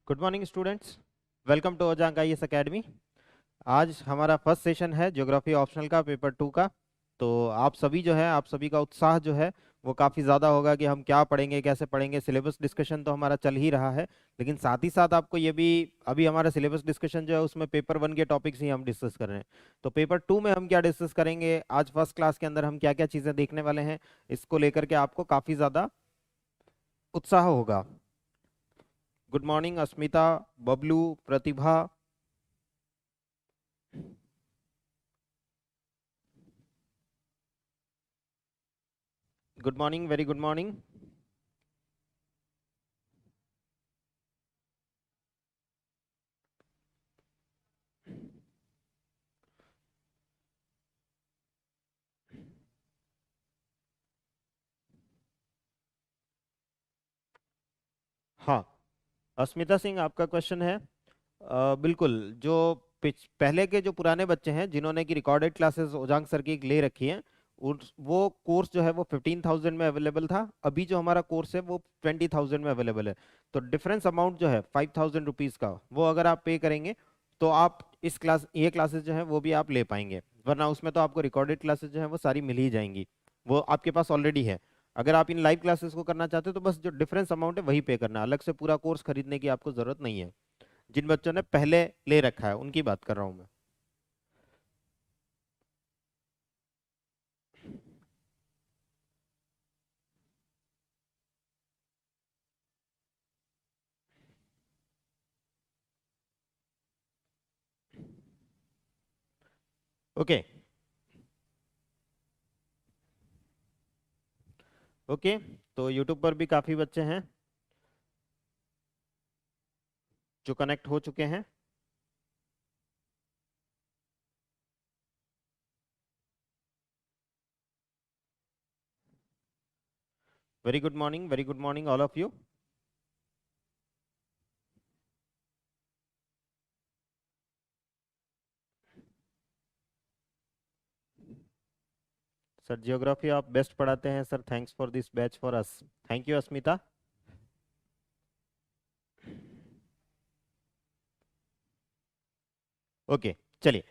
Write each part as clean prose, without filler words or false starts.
Good morning students, welcome to Ojaank IAS academy. आज हमारा first session है ज्योग्राफी ऑप्शनल का पेपर 2 का। तो आप सभी जो है, आप सभी का उत्साह जो है वो काफ़ी ज़्यादा होगा कि हम क्या पढ़ेंगे, कैसे पढ़ेंगे। सिलेबस डिस्कशन तो हमारा चल ही रहा है, लेकिन साथ ही साथ आपको ये भी, अभी हमारा सिलेबस डिस्कशन जो है उसमें पेपर 1 के टॉपिक्स ही हम डिस्कस कर रहे हैं। तो पेपर 2 में हम क्या डिस्कस करेंगे, आज फर्स्ट क्लास के अंदर हम क्या क्या चीज़ें देखने वाले हैं, इसको लेकर के आपको काफ़ी ज़्यादा उत्साह होगा। Good morning Asmita, Bablu, Pratibha. Good morning, very good morning. हाँ, अस्मिता सिंह, आपका क्वेश्चन है। बिल्कुल। जो पहले के जो पुराने बच्चे हैं जिन्होंने की रिकॉर्डेड क्लासेस ओजांग सर की ले रखी हैं, वो कोर्स जो है वो 15,000 में अवेलेबल था। अभी जो हमारा कोर्स है वो 20,000 में अवेलेबल है। तो डिफरेंस अमाउंट जो है 5,000 रुपीज़ का, वो अगर आप पे करेंगे तो आप ये क्लासेस जो है वो भी आप ले पाएंगे। वरना उसमें तो आपको रिकॉर्डेड क्लासेस जो है वो सारी मिल ही जाएंगी, वो आपके पास ऑलरेडी है। अगर आप इन लाइव क्लासेस को करना चाहते हो तो बस जो डिफरेंस अमाउंट है वही पे करना है, अलग से पूरा कोर्स खरीदने की आपको जरूरत नहीं है। जिन बच्चों ने पहले ले रखा है उनकी बात कर रहा हूं मैं। ओके। ओके, तो यूट्यूब पर भी काफी बच्चे हैं जो कनेक्ट हो चुके हैं। Very good morning all of you. Sir geography आप बेस्ट पढ़ाते हैं sir, thanks for this batch for us. Thank you Asmita. Okay, चलिए।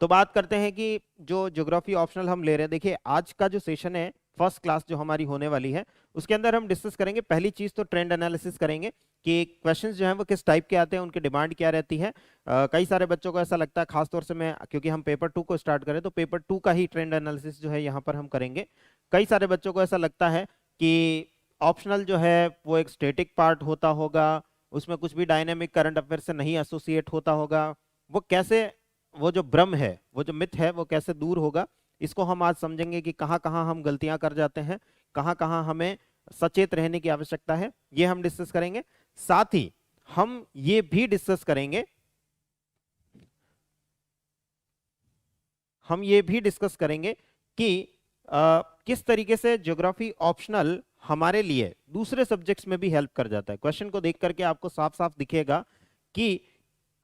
तो बात करते हैं कि जो ज्योग्राफी ऑप्शनल हम ले रहे हैं, देखिए आज का जो सेशन है, फर्स्ट क्लास जो हमारी होने वाली है, उसके अंदर हम डिस्कस करेंगे। पहली चीज तो ट्रेंड एनालिसिस करेंगे कि क्वेश्चंस जो हैं वो किस टाइप के आते हैं, उनकी डिमांड क्या रहती है। कई सारे बच्चों को ऐसा लगता है, खासतौर से मैं, क्योंकि हम पेपर 2 को स्टार्ट करें तो पेपर 2 का ही ट्रेंड एनालिसिस जो है यहाँ पर हम करेंगे। कई सारे बच्चों को ऐसा लगता है कि ऑप्शनल जो है वो एक स्टेटिक पार्ट होता होगा, उसमें कुछ भी डायनेमिक करंट अफेयर से नहीं एसोसिएट होता होगा। वो कैसे, वो जो भ्रम है, वो जो मिथ है, वो कैसे दूर होगा, इसको हम आज समझेंगे कि कहाँ कहाँ हम गलतियां कर जाते हैं, कहाँ कहाँ हमें सचेत रहने की आवश्यकता है, ये हम डिस्कस करेंगे। साथ ही हम ये भी डिस्कस करेंगे, कि किस तरीके से ज्योग्राफी ऑप्शनल हमारे लिए दूसरे सब्जेक्ट्स में भी हेल्प कर जाता है। क्वेश्चन को देख करके आपको साफ साफ दिखेगा कि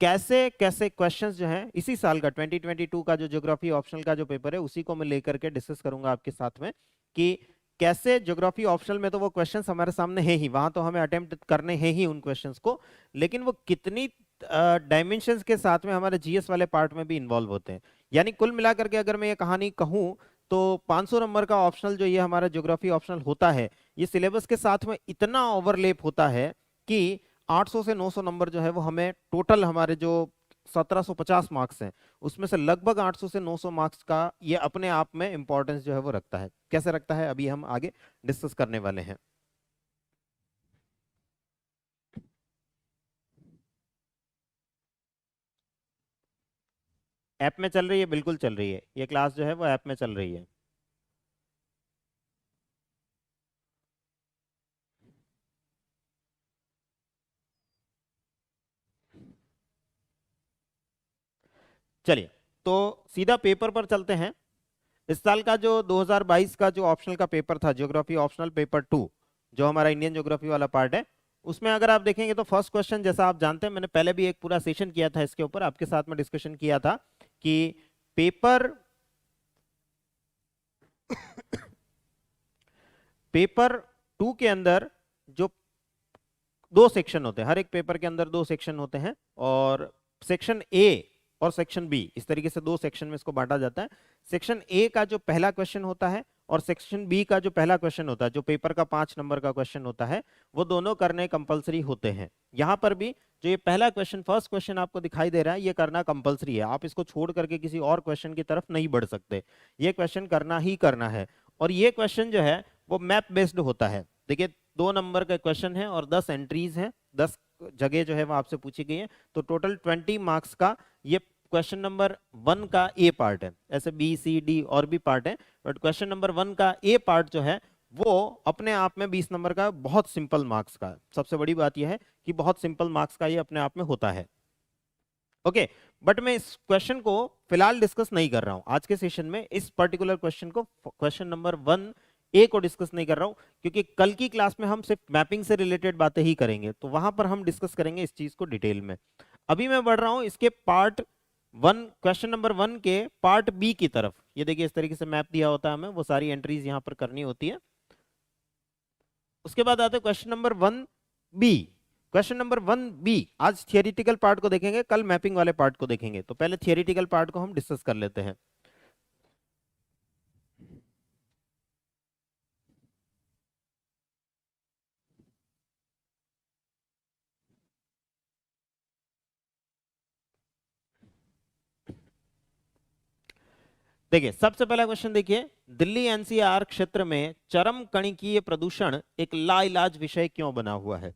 कैसे कैसे क्वेश्चंस जो हैं, इसी साल का 2022 का जो ज्योग्राफी ऑप्शनल का जो पेपर है उसी को मैं लेकर के डिस्कस करूंगा आपके साथ में, कि कैसे ज्योग्राफी ऑप्शनल में तो वो क्वेश्चंस हमारे सामने है ही, वहां तो हमें अटेम्प्ट करने हैं ही उन क्वेश्चंस को, लेकिन वो कितनी डायमेंशंस के साथ में हमारे जीएस वाले पार्ट में भी इन्वॉल्व होते हैं। यानी कुल मिलाकर के अगर मैं ये कहानी कहूं तो 500 नंबर का ऑप्शनल जो ये हमारा ज्योग्राफी ऑप्शनल होता है, ये सिलेबस के साथ में इतना ओवरलेप होता है कि 800 से 900 नंबर जो है वो हमें टोटल, हमारे जो 1750 मार्क्स हैं उसमें से लगभग 800 से 900 मार्क्स का ये अपने आप में इंपॉर्टेंस जो है वो रखता है। कैसे रखता है अभी हम आगे डिस्कस करने वाले हैं। ऐप में चल रही है, बिल्कुल चल रही है, ये क्लास जो है वो ऐप में चल रही है। चलिए, तो सीधा पेपर पर चलते हैं। इस साल का जो 2022 का जो ऑप्शनल का पेपर था, ज्योग्राफी ऑप्शनल पेपर 2, जो हमारा इंडियन ज्योग्राफी वाला पार्ट है, उसमें अगर आप देखेंगे तो फर्स्ट क्वेश्चन, जैसा आप जानते हैं, मैंने पहले भी एक पूरा सेशन किया था इसके ऊपर, आपके साथ में डिस्कशन किया था कि पेपर पेपर 2 के अंदर जो दो सेक्शन होते हैं, हर एक पेपर के अंदर दो सेक्शन होते हैं, और सेक्शन ए और सेक्शन बी, इस तरीके से दो सेक्शन में इसको बांटा जाता है। सेक्शन ए का जो पहला क्वेश्चन होता है और सेक्शन बी का जो पहला क्वेश्चन होता है, जो पेपर का 5 नंबर का क्वेश्चन होता है, वो दोनों करने कंपलसरी होते हैं। यहाँ पर भी जो ये पहला क्वेश्चन, फर्स्ट क्वेश्चन आपको दिखाई दे रहा है, ये करना कंपलसरी है। आप इसको छोड़ करके किसी और क्वेश्चन की तरफ नहीं बढ़ सकते, ये क्वेश्चन करना ही करना है। और ये क्वेश्चन जो है वो मैप बेस्ड होता है। देखिए 2 नंबर का क्वेश्चन है और 10 एंट्रीज हैं, 10 जगह जो है वो आपसे पूछी गई है, तो टोटल 20 मार्क्स का ये क्वेश्चन नंबर 1 का ए पार्ट है। ऐसे बी सी डी और भी पार्ट है, बट क्वेश्चन नंबर 1 का ए पार्ट जो है वो अपने आप में 20 नंबर का बहुत सिंपल मार्क्स का, सबसे बड़ी बात यह है कि बहुत सिंपल मार्क्स का ये अपने आप में होता है। ओके, बट मैं इस क्वेश्चन को फिलहाल डिस्कस नहीं कर रहा हूं आज के सेशन में। इस पर्टिकुलर क्वेश्चन को, क्वेश्चन नंबर 1 ए को डिस्कस नहीं कर रहा हूं, क्योंकि कल की क्लास में हम सिर्फ मैपिंग से रिलेटेड बातें ही करेंगे, तो वहां पर हम डिस्कस करेंगे इस चीज को डिटेल में। अभी मैं बढ़ रहा हूं इसके पार्ट 1, क्वेश्चन नंबर 1 के पार्ट बी की तरफ। ये देखिए इस तरीके से मैप दिया होता है हमें, वो सारी एंट्रीज यहां पर करनी होती है। उसके बाद आते हैं question number 1 B. Question number 1 B, आज थियोरेटिकल पार्ट को देखेंगे, कल मैपिंग वाले पार्ट को देखेंगे, तो पहले थियोरेटिकल पार्ट को हम डिस्कस कर लेते हैं। देखिए सबसे पहला क्वेश्चन देखिए, दिल्ली एनसीआर क्षेत्र में चरम कणिकीय प्रदूषण एक लाइलाज विषय क्यों बना हुआ है?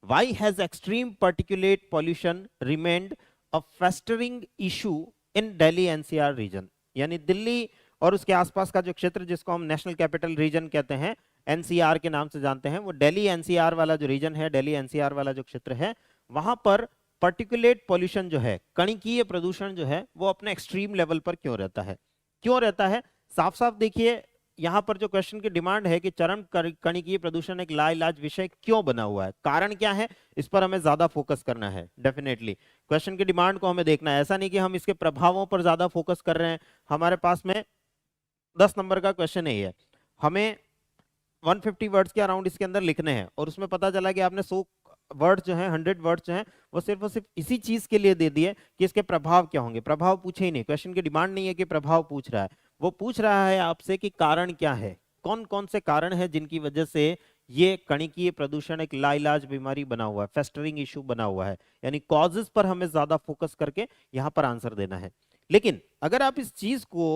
Why has extreme particulate pollution remained a festering issue in Delhi NCR region? यानी दिल्ली और उसके आसपास का जो क्षेत्र, जिसको हम नेशनल कैपिटल रीजन कहते हैं, एनसीआर के नाम से जानते हैं, वो दिल्ली एनसीआर वाला जो रीजन है, दिल्ली एनसीआर वाला जो क्षेत्र है, वहां पर पर्टिकुलेट पॉल्यूशन जो है, कणिकीय प्रदूषण जो है, वो अपने एक्सट्रीम लेवल पर क्यों रहता है? क्यों रहता है? साफ साफ देखिए यहां पर जो क्वेश्चन की डिमांड है कि चरम कणिकीय प्रदूषण एक लाइलाज विषय क्यों बना हुआ है, कारण क्या है, इस पर हमें ज्यादा फोकस करना है। डेफिनेटली क्वेश्चन की डिमांड को हमें देखना है, ऐसा नहीं कि हम इसके प्रभावों पर ज्यादा फोकस कर रहे हैं। हमारे पास में 10 नंबर का क्वेश्चन है, हमें 150 वर्ड्स के अराउंड इसके अंदर लिखने हैं, और उसमें पता चला कि आपने 100 वर्ड जो है, 100 वर्ड जो है, वो सिर्फ इसी चीज के लिए दे दिए कि इसके प्रभाव क्या होंगे। प्रभाव पूछे ही नहीं, क्वेश्चन की डिमांड नहीं है कि प्रभाव पूछ रहा है, वो पूछ रहा है आपसे कि कारण क्या है, कौन कौन से कारण है जिनकी वजह से ये कणिकीय प्रदूषण एक लाइलाज बीमारी बना हुआ है, फेस्टरिंग इशू बना हुआ है। यानी कॉजेस पर हमें ज्यादा फोकस करके यहां पर आंसर देना है। लेकिन अगर आप इस चीज को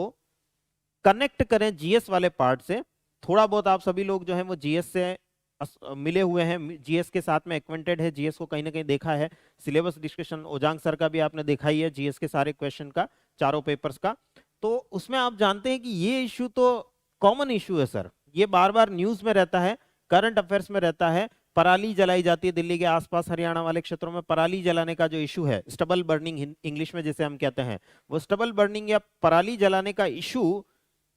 कनेक्ट करें जीएस वाले पार्ट से, थोड़ा बहुत आप सभी लोग जो है वो जीएस से मिले हुए हैं, जीएस के साथ में एक्वेंटेड है, जीएस को कहीं ना कहीं देखा है, सिलेबस डिस्कशन ओजांग सर का भी आपने देखा ही है, जीएस के सारे क्वेश्चन का, चारों पेपर्स का, तो उसमें आप जानते हैं कि ये इशू तो कॉमन इशू है सर, ये बार बार न्यूज में रहता है, करंट अफेयर्स में रहता है। पराली जलाई जाती है दिल्ली के आसपास, हरियाणा वाले क्षेत्रों में पराली जलाने का जो इशू है, स्टबल बर्निंग इंग्लिश में जिसे हम कहते हैं, वो स्टबल बर्निंग या पराली जलाने का इशू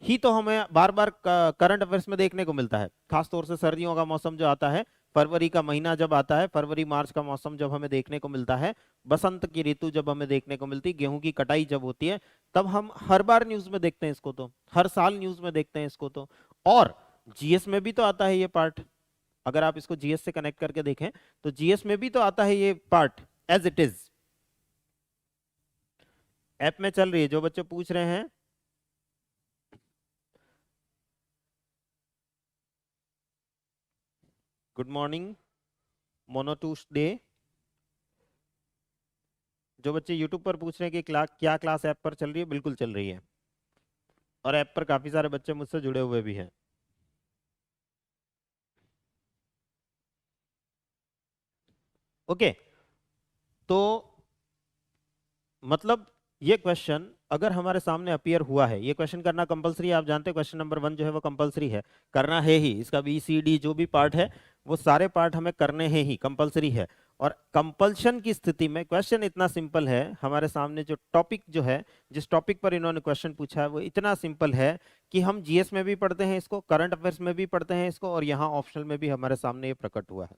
ही तो हमें बार बार करंट अफेयर्स में देखने को मिलता है। खासतौर से सर्दियों का मौसम जो आता है, फरवरी का महीना जब आता है, फरवरी मार्च का मौसम जब हमें देखने को मिलता है, बसंत की ऋतु जब हमें देखने को मिलती है, गेहूं की कटाई जब होती है, तब हम हर बार न्यूज में देखते हैं इसको, तो हर साल न्यूज में देखते हैं इसको, तो और जीएस में भी तो आता है ये पार्ट। अगर आप इसको जीएस से कनेक्ट करके देखें तो जीएस में भी तो आता है ये part as it is. App में चल रही है, जो बच्चे पूछ रहे हैं, गुड मॉर्निंग मोनोटूस डे। जो बच्चे यूट्यूब पर पूछ रहे हैं कि क्या क्लास ऐप पर चल रही है, बिल्कुल चल रही है, और ऐप पर काफी सारे बच्चे मुझसे जुड़े हुए भी हैं। ओके, तो मतलब ये क्वेश्चन अगर हमारे सामने अपीयर हुआ है, ये क्वेश्चन करना कंपलसरी है, आप जानते हैं क्वेश्चन नंबर 1 जो है वो कंपलसरी है, करना है ही, इसका बी सी डी जो भी पार्ट है वो सारे पार्ट हमें करने हैं ही, कंपलसरी है। और कंपल्शन की स्थिति में क्वेश्चन इतना सिंपल है, हमारे सामने जो टॉपिक जो है, जिस टॉपिक पर इन्होंने क्वेश्चन पूछा है, वो इतना सिंपल है कि हम जीएस में भी पढ़ते हैं इसको, करंट अफेयर्स में भी पढ़ते हैं इसको, और यहाँ ऑप्शनल में भी हमारे सामने ये प्रकट हुआ है।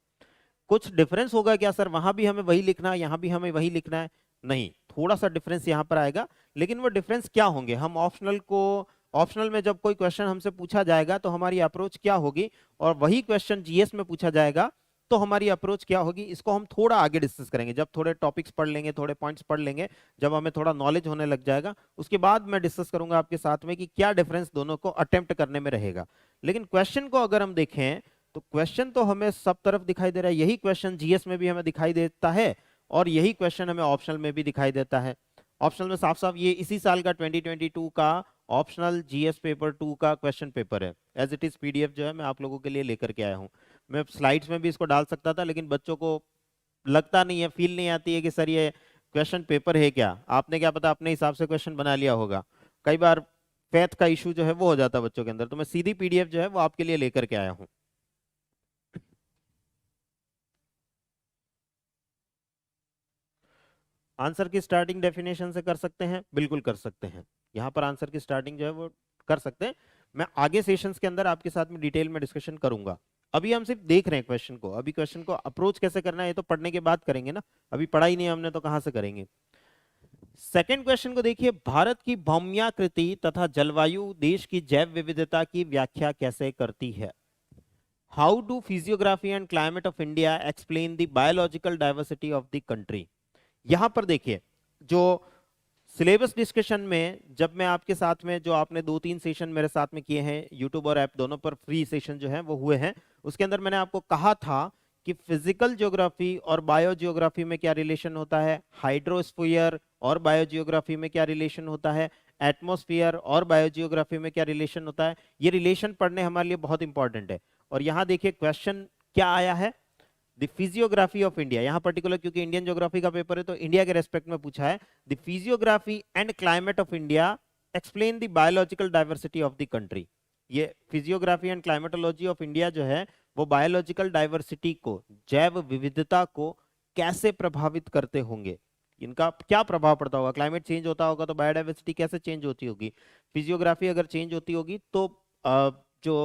कुछ डिफरेंस होगा क्या सर, वहां भी हमें वही लिखना है, यहाँ भी हमें वही लिखना है? नहीं, थोड़ा सा डिफरेंस यहाँ पर आएगा, लेकिन वो डिफरेंस क्या होंगे, हम ऑप्शनल में जब कोई क्वेश्चन हमसे पूछा जाएगा तो हमारी अप्रोच क्या होगी, और वही क्वेश्चन जीएस में पूछा जाएगा तो हमारी अप्रोच क्या होगी, इसको हम थोड़ा आगे डिस्कस करेंगे, जब थोड़े टॉपिक्स पढ़ लेंगे, थोड़े पॉइंट्स पढ़ लेंगे, जब हमें थोड़ा नॉलेज होने लग जाएगा, उसके बाद मैं डिस्कस करूंगा आपके साथ में कि क्या डिफरेंस दोनों को अटेम्प्ट करने में रहेगा। लेकिन क्वेश्चन को अगर हम देखें तो क्वेश्चन तो हमें सब तरफ दिखाई दे रहा है, यही क्वेश्चन जीएस में भी हमें दिखाई देता है और यही क्वेश्चन हमें ऑप्शनल में भी दिखाई देता है। ऑप्शनल में साफ साफ ये इसी साल का 2022 का ऑप्शनल जीएस पेपर 2 का क्वेश्चन पेपर है, एज इट इज पीडीएफ जो है मैं आप लोगों के लिए लेकर के आया हूं। मैं स्लाइड्स में भी इसको डाल सकता था, लेकिन बच्चों को लगता नहीं है, फील नहीं आती है कि सर ये क्वेश्चन पेपर है क्या, आपने क्या पता अपने हिसाब से क्वेश्चन बना लिया होगा। कई बार फैथ का इशू जो है वो हो जाता है बच्चों के अंदर, तो मैं सीधी पीडीएफ जो है वो आपके लिए लेकर के आया हूं। आंसर की स्टार्टिंग डेफिनेशन से कर सकते हैं, बिल्कुल कर सकते हैं, यहाँ पर आंसर की स्टार्टिंग जो है वो कर सकते हैं। मैं आगे सेशंस के अंदर आपके साथ में डिटेल में डिस्कशन करूंगा। अभी हम सिर्फ देख रहे हैं क्वेश्चन को, अभी क्वेश्चन को अप्रोच कैसे करना है ये तो पढ़ने के बाद करेंगे ना, अभी पढ़ा ही नहीं हमने तो कहां से करेंगे। सेकंड क्वेश्चन को देखिए, भारत की भौम्याकृति तथा जलवायु देश की जैव विविधता की व्याख्या कैसे करती है। How do physiography and climate of India explain the biological diversity of the country. यहां पर देखिए, जो सिलेबस डिस्कशन में जब मैं आपके साथ में, जो आपने 2-3 सेशन मेरे साथ में किए हैं यूट्यूब और ऐप दोनों पर, फ्री सेशन जो है वो हुए हैं, उसके अंदर मैंने आपको कहा था कि फिजिकल ज्योग्राफी और बायो जियोग्राफी में क्या रिलेशन होता है, हाइड्रोस्फीयर और बायो जियोग्राफी में क्या रिलेशन होता है, एटमॉस्फेयर और बायो जियोग्राफी में क्या रिलेशन होता है। ये रिलेशन पढ़ने हमारे लिए बहुत इंपॉर्टेंट है। और यहाँ देखिए क्वेश्चन क्या आया है, द फिजियोग्राफी ऑफ इंडिया, यहां पर्टिकुलर क्योंकि इंडियन ज्योग्राफी का पेपर है तो इंडिया के रेस्पेक्ट में पूछा है, the physiography and climate of India explain the biological diversity of the country. ये physiography and climatology of India जो है वो बायोलॉजिकल डाइवर्सिटी को, जैव विविधता को कैसे प्रभावित करते होंगे, इनका क्या प्रभाव पड़ता होगा। क्लाइमेट चेंज होता होगा तो बायोडाइवर्सिटी कैसे चेंज होती होगी, फिजियोग्राफी अगर चेंज होती होगी तो जो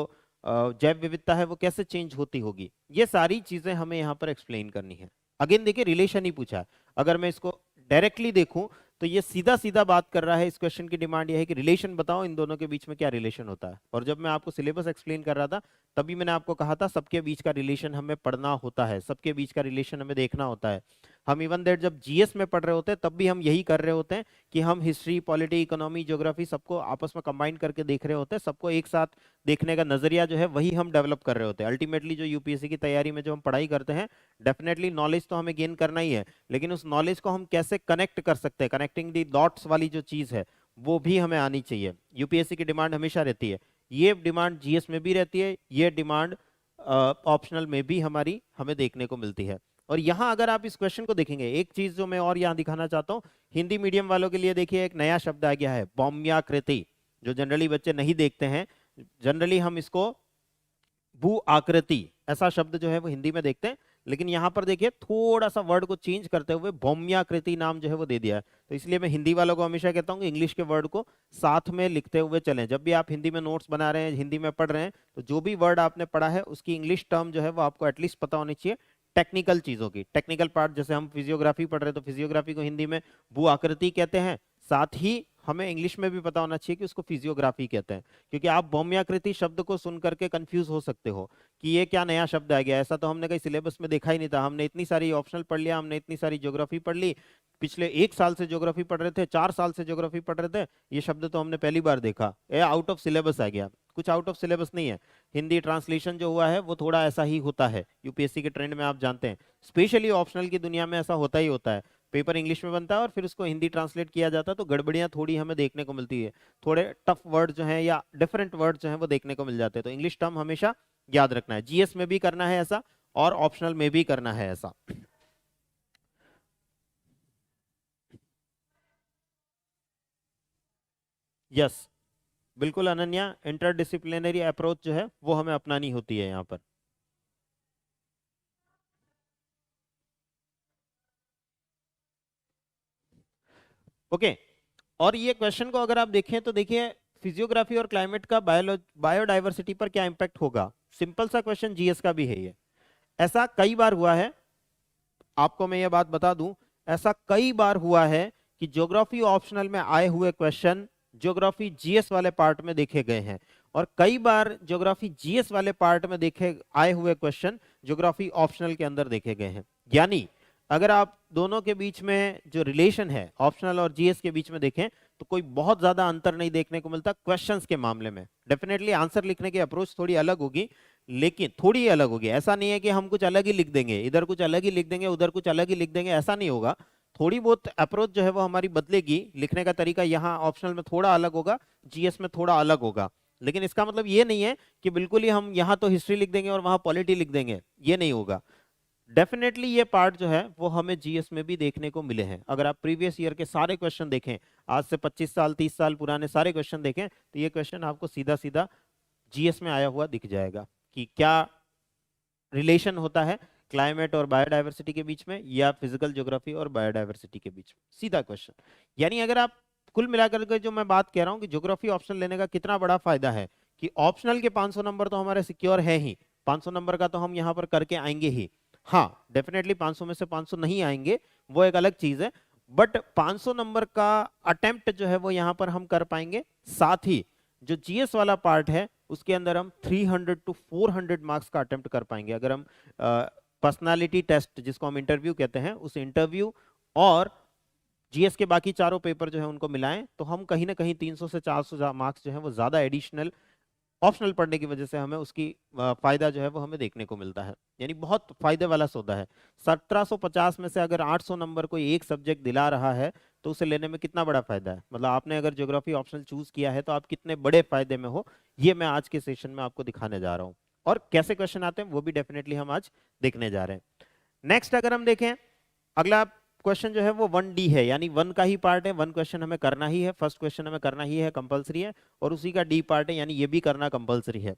जैव विविधता है वो कैसे चेंज होती होगी। ये सारी चीजें हमें यहाँ पर एक्सप्लेन करनी है। अगेन देखिए रिलेशन ही पूछा है, अगर मैं इसको डायरेक्टली देखूं तो ये सीधा सीधा बात कर रहा है, इस क्वेश्चन की डिमांड ये है कि रिलेशन बताओ इन दोनों के बीच में क्या रिलेशन होता है। और जब मैं आपको सिलेबस एक्सप्लेन कर रहा था तभी मैंने आपको कहा था सबके बीच का रिलेशन हमें पढ़ना होता है, सबके बीच का रिलेशन हमें देखना होता है। हम इवन दैट जब जीएस में पढ़ रहे होते हैं तब भी हम यही कर रहे होते हैं कि हम हिस्ट्री, पॉलिटी, इकोनॉमी, ज्योग्राफी सबको आपस में कंबाइन करके देख रहे होते हैं, सबको एक साथ देखने का नजरिया जो है वही हम डेवलप कर रहे होते हैं। अल्टीमेटली जो यूपीएससी की तैयारी में जो हम पढ़ाई करते हैं, डेफिनेटली नॉलेज तो हमें गेन करना ही है, लेकिन उस नॉलेज को हम कैसे कनेक्ट कर सकते हैं, कनेक्टिंग दी डॉट्स वाली जो चीज है वो भी हमें आनी चाहिए। यूपीएससी की डिमांड हमेशा रहती है, ये डिमांड जीएस में भी रहती है, ये डिमांड ऑप्शनल में भी हमारी हमें देखने को मिलती है। और यहां अगर आप इस क्वेश्चन को देखेंगे, एक चीज जो मैं और यहां दिखाना चाहता हूं, हिंदी मीडियम वालों के लिए देखिए एक नया शब्द आ गया है, भौम्याकृति, जो जनरली बच्चे नहीं देखते हैं। जनरली हम इसको भू आकृति ऐसा शब्द जो है वो हिंदी में देखते हैं, लेकिन यहां पर देखिए थोड़ा सा वर्ड को चेंज करते हुए भौम्याकृति नाम जो है वो दे दिया है। तो इसलिए मैं हिंदी वालों को हमेशा कहता हूं कि इंग्लिश के वर्ड को साथ में लिखते हुए चलें। जब भी आप हिंदी में नोट्स बना रहे हैं, हिंदी में पढ़ रहे हैं, तो जो भी वर्ड आपने पढ़ा है उसकी इंग्लिश टर्म जो है वो आपको एटलीस्ट पता होनी चाहिए। टेक्निकल चीजों की, टेक्निकल पार्ट, जैसे हम फिजियोग्राफी पढ़ रहे हैं तो फिजियोग्राफी को हिंदी में भू आकृति कहते हैं, साथ ही हमें इंग्लिश में भी पता होना चाहिए कि उसको फिजियोग्राफी कहते हैं। क्योंकि आप भौम्याकृति शब्द को सुन करके कंफ्यूज हो सकते हो कि ये क्या नया शब्द आ गया, ऐसा तो हमने कहीं सिलेबस में देखा ही नहीं था। हमने इतनी सारी ऑप्शनल पढ़ लिया, हमने इतनी सारी ज्योग्राफी पढ़ ली, पिछले 1 साल से ज्योग्राफी पढ़ रहे थे, 4 साल से ज्योग्राफी पढ़ रहे थे, ये शब्द तो हमने पहली बार देखा, ये आउट ऑफ सिलेबस आ गया। कुछ आउट ऑफ सिलेबस नहीं है, हिंदी ट्रांसलेशन जो हुआ है वो थोड़ा ऐसा ही होता है यूपीएससी के ट्रेंड में, आप जानते हैं स्पेशली ऑप्शनल की दुनिया में ऐसा होता ही होता है। पेपर इंग्लिश में बनता है और फिर उसको हिंदी ट्रांसलेट किया जाता है, तो गड़बड़ियां थोड़ी हमें देखने को मिलती है, थोड़े टफ वर्ड जो हैं या डिफरेंट वर्ड जो हैं वो देखने को मिल जाते हैं। तो इंग्लिश टर्म हमेशा याद रखना है, जीएस में भी करना है ऐसा और ऑप्शनल में भी करना है ऐसा। यस, बिल्कुल अनन्या, इंटरडिसिप्लिनरी अप्रोच जो है वो हमें अपनानी होती है यहाँ पर। ओके, और ये क्वेश्चन को अगर आप देखें तो देखिए फिजियोग्राफी और क्लाइमेट का बायोडाइवर्सिटी पर क्या इंपैक्ट होगा। सिंपल सा क्वेश्चन जीएस का भी है ये, ऐसा कई बार हुआ है, आपको मैं ये बात बता दूं, ऐसा कई बार हुआ है कि ज्योग्राफी ऑप्शनल में आए हुए क्वेश्चन ज्योग्राफी जीएस वाले पार्ट में देखे गए हैं। और कई बार ज्योग्राफी जीएस वाले पार्ट में देखे आए हुए क्वेश्चन ज्योग्राफी ऑप्शनल के अंदर देखे गए हैं। यानी अगर आप दोनों के बीच में जो रिलेशन है ऑप्शनल और जीएस के बीच में देखें तो कोई बहुत ज्यादा अंतर नहीं देखने को मिलता क्वेश्चंस के मामले में। डेफिनेटली आंसर लिखने की अप्रोच थोड़ी अलग होगी, लेकिन थोड़ी ही अलग होगी। ऐसा नहीं है कि हम कुछ अलग ही लिख देंगे, इधर कुछ अलग ही लिख देंगे उधर कुछ अलग ही लिख देंगे, ऐसा नहीं होगा। थोड़ी बहुत अप्रोच जो है वो हमारी बदलेगी, लिखने का तरीका यहाँ ऑप्शनल में थोड़ा अलग होगा, जीएस में थोड़ा अलग होगा। लेकिन इसका मतलब ये नहीं है कि बिल्कुल ही हम यहाँ तो हिस्ट्री लिख देंगे और वहां पॉलिटी लिख देंगे, ये नहीं होगा। डेफिनेटली ये पार्ट जो है वो हमें जीएस में भी देखने को मिले हैं। अगर आप प्रीवियस ईयर के सारे क्वेश्चन देखें, आज से 25 साल 30 साल पुराने सारे क्वेश्चन देखें, तो ये क्वेश्चन आपको सीधा सीधा जीएस में आया हुआ दिख जाएगा कि क्या रिलेशन होता है क्लाइमेट और बायोडायवर्सिटी के बीच में या फिजिकल ज्योग्राफी और बायोडायवर्सिटी के बीच में। सीधा क्वेश्चन। यानी अगर आप कुल मिलाकर के जो मैं बात कह रहा हूं कि ज्योग्राफी ऑप्शनल लेने का कितना बड़ा फायदा है कि ऑप्शनल के 500 नंबर तो हमारे सिक्योर है ही, 500 नंबर का तो हम यहां पर करके आएंगे ही। हाँ डेफिनेटली 500 में से 500 नहीं आएंगे, वो एक अलग चीज है, बट 500 नंबर का अटेम्प्ट जो है वो यहां पर हम कर पाएंगे। साथ ही जो जीएस वाला पार्ट है उसके अंदर हम 300 टू 400 मार्क्स का अटेम्प्ट कर पाएंगे। अगर हम पर्सनालिटी टेस्ट जिसको हम इंटरव्यू कहते हैं, उस इंटरव्यू और जीएस के बाकी चारों पेपर जो है उनको मिलाएं तो हम कहीं ना कहीं 300 से 400 मार्क्स जो है वो ज्यादा एडिशनल ऑप्शनल पढ़ने की वजह से हमें उसकी फायदा जो है वो हमें देखने को मिलता है। यानी बहुत फायदे वाला सौदा है। 1750 में से अगर 800 नंबर कोई एक सब्जेक्ट दिला रहा है तो उसे लेने में कितना बड़ा फायदा है। मतलब आपने अगर ज्योग्राफी ऑप्शनल चूज किया है तो आप कितने बड़े फायदे में हो, ये मैं आज के सेशन में आपको दिखाने जा रहा हूं। और कैसे क्वेश्चन आते हैं वो भी डेफिनेटली हम आज देखने जा रहे हैं। नेक्स्ट अगर हम देखें, अगला क्वेश्चन जो है वो 1D है, यानी 1 का ही पार्ट है, 1 क्वेश्चन हमें करना ही है, फर्स्ट क्वेश्चन हमें करना ही है, कंपलसरी है, और उसी का D पार्ट है, यानी ये भी करना कंपलसरी है।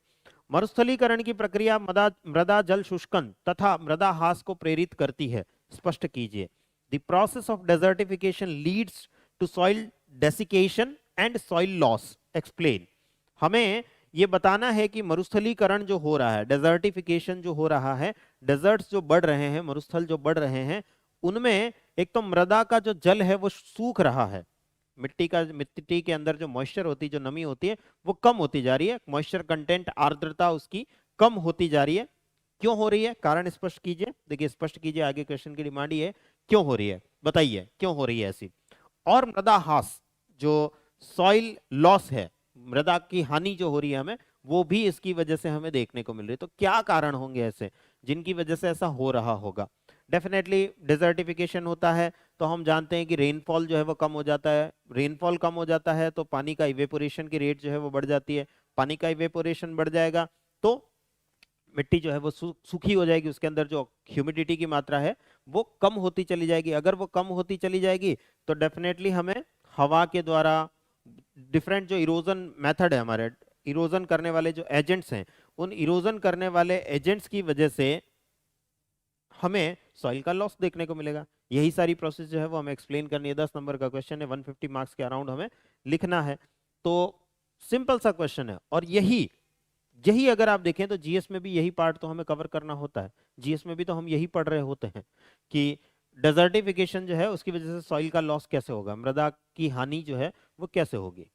मरुस्थलीकरण की प्रक्रिया मृदा जल शुष्कन तथा मृदा ह्रास को प्रेरित करती है, स्पष्ट कीजिए। The process of desertification leads to soil desiccation and soil loss, explain. हमें ये बताना है कि मरुस्थलीकरण जो हो रहा है, डेजर्टिफिकेशन जो हो रहा है, डेजर्ट्स जो बढ़ रहे हैं, मरुस्थल जो बढ़ रहे हैं, उनमें एक तो मृदा का जो जल है वो सूख रहा है, मिट्टी के अंदर जो मॉइस्चर होती है, जो नमी होती है, वो कम होती जा रही है, मॉइस्चर कंटेंट आर्द्रता उसकी कम होती जा रही है। क्यों हो रही है, कारण स्पष्ट कीजिए। देखिए स्पष्ट कीजिए, आगे क्वेश्चन की डिमांड ये है, क्यों हो रही है, बताइए क्यों हो रही है ऐसी। और मृदा ह्रास, जो सॉइल लॉस है, मृदा की हानि जो हो रही है हमें, वो भी इसकी वजह से हमें देखने को मिल रही है। तो क्या कारण होंगे ऐसे जिनकी वजह से ऐसा हो रहा होगा। डेफिनेटली डिजर्टिफिकेशन होता है तो हम जानते हैं कि रेनफॉल जो है वो कम हो जाता है, रेनफॉल कम हो जाता है तो पानी का इवेपोरेशन की रेट जो है वो बढ़ जाती है, पानी का इवेपोरेशन बढ़ जाएगा तो मिट्टी जो है वो सूखी हो जाएगी, उसके अंदर जो ह्यूमिडिटी की मात्रा है वो कम होती चली जाएगी। अगर वो कम होती चली जाएगी तो डेफिनेटली हमें हवा के द्वारा डिफरेंट जो इरोजन मेथड है, हमारे इरोजन करने वाले जो एजेंट्स हैं, उन इरोजन करने वाले एजेंट्स की वजह से हमें सॉइल का लॉस देखने को मिलेगा। यही सारी प्रोसेस जो है वो हमें एक्सप्लेन करनी है। 10 नंबर का क्वेश्चन है, 150 मार्क्स के अराउंड हमें लिखना है। तो सिंपल सा क्वेश्चन है, और यही अगर आप देखें तो जीएस में भी यही पार्ट तो हमें कवर करना होता है। जीएस में भी तो हम यही पढ़ रहे होते हैं कि डेजर्टिफिकेशन जो है उसकी वजह से सॉइल का लॉस कैसे होगा, मृदा की हानि जो है वो कैसे होगी।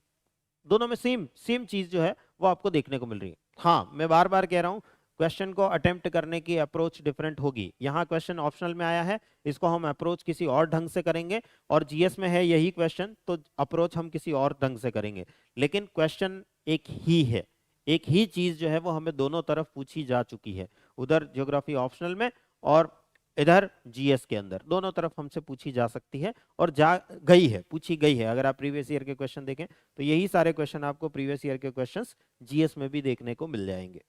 दोनों में सेम चीज जो है वो आपको देखने को मिल रही है। हाँ मैं बार बार कह रहा हूं, क्वेश्चन को अटेम्प्ट करने की अप्रोच डिफरेंट होगी। यहाँ क्वेश्चन ऑप्शनल में आया है, इसको हम अप्रोच किसी और ढंग से करेंगे, और जीएस में है यही क्वेश्चन तो अप्रोच हम किसी और ढंग से करेंगे, लेकिन क्वेश्चन एक ही है। एक ही चीज जो है वो हमें दोनों तरफ पूछी जा चुकी है, उधर ज्योग्राफी ऑप्शनल में और इधर जीएस के अंदर, दोनों तरफ हमसे पूछी जा सकती है और जा गई है, पूछी गई है। अगर आप प्रीवियस ईयर के क्वेश्चन देखें तो यही सारे क्वेश्चन आपको प्रीवियस ईयर के क्वेश्चंस जीएस में भी देखने को मिल जाएंगे।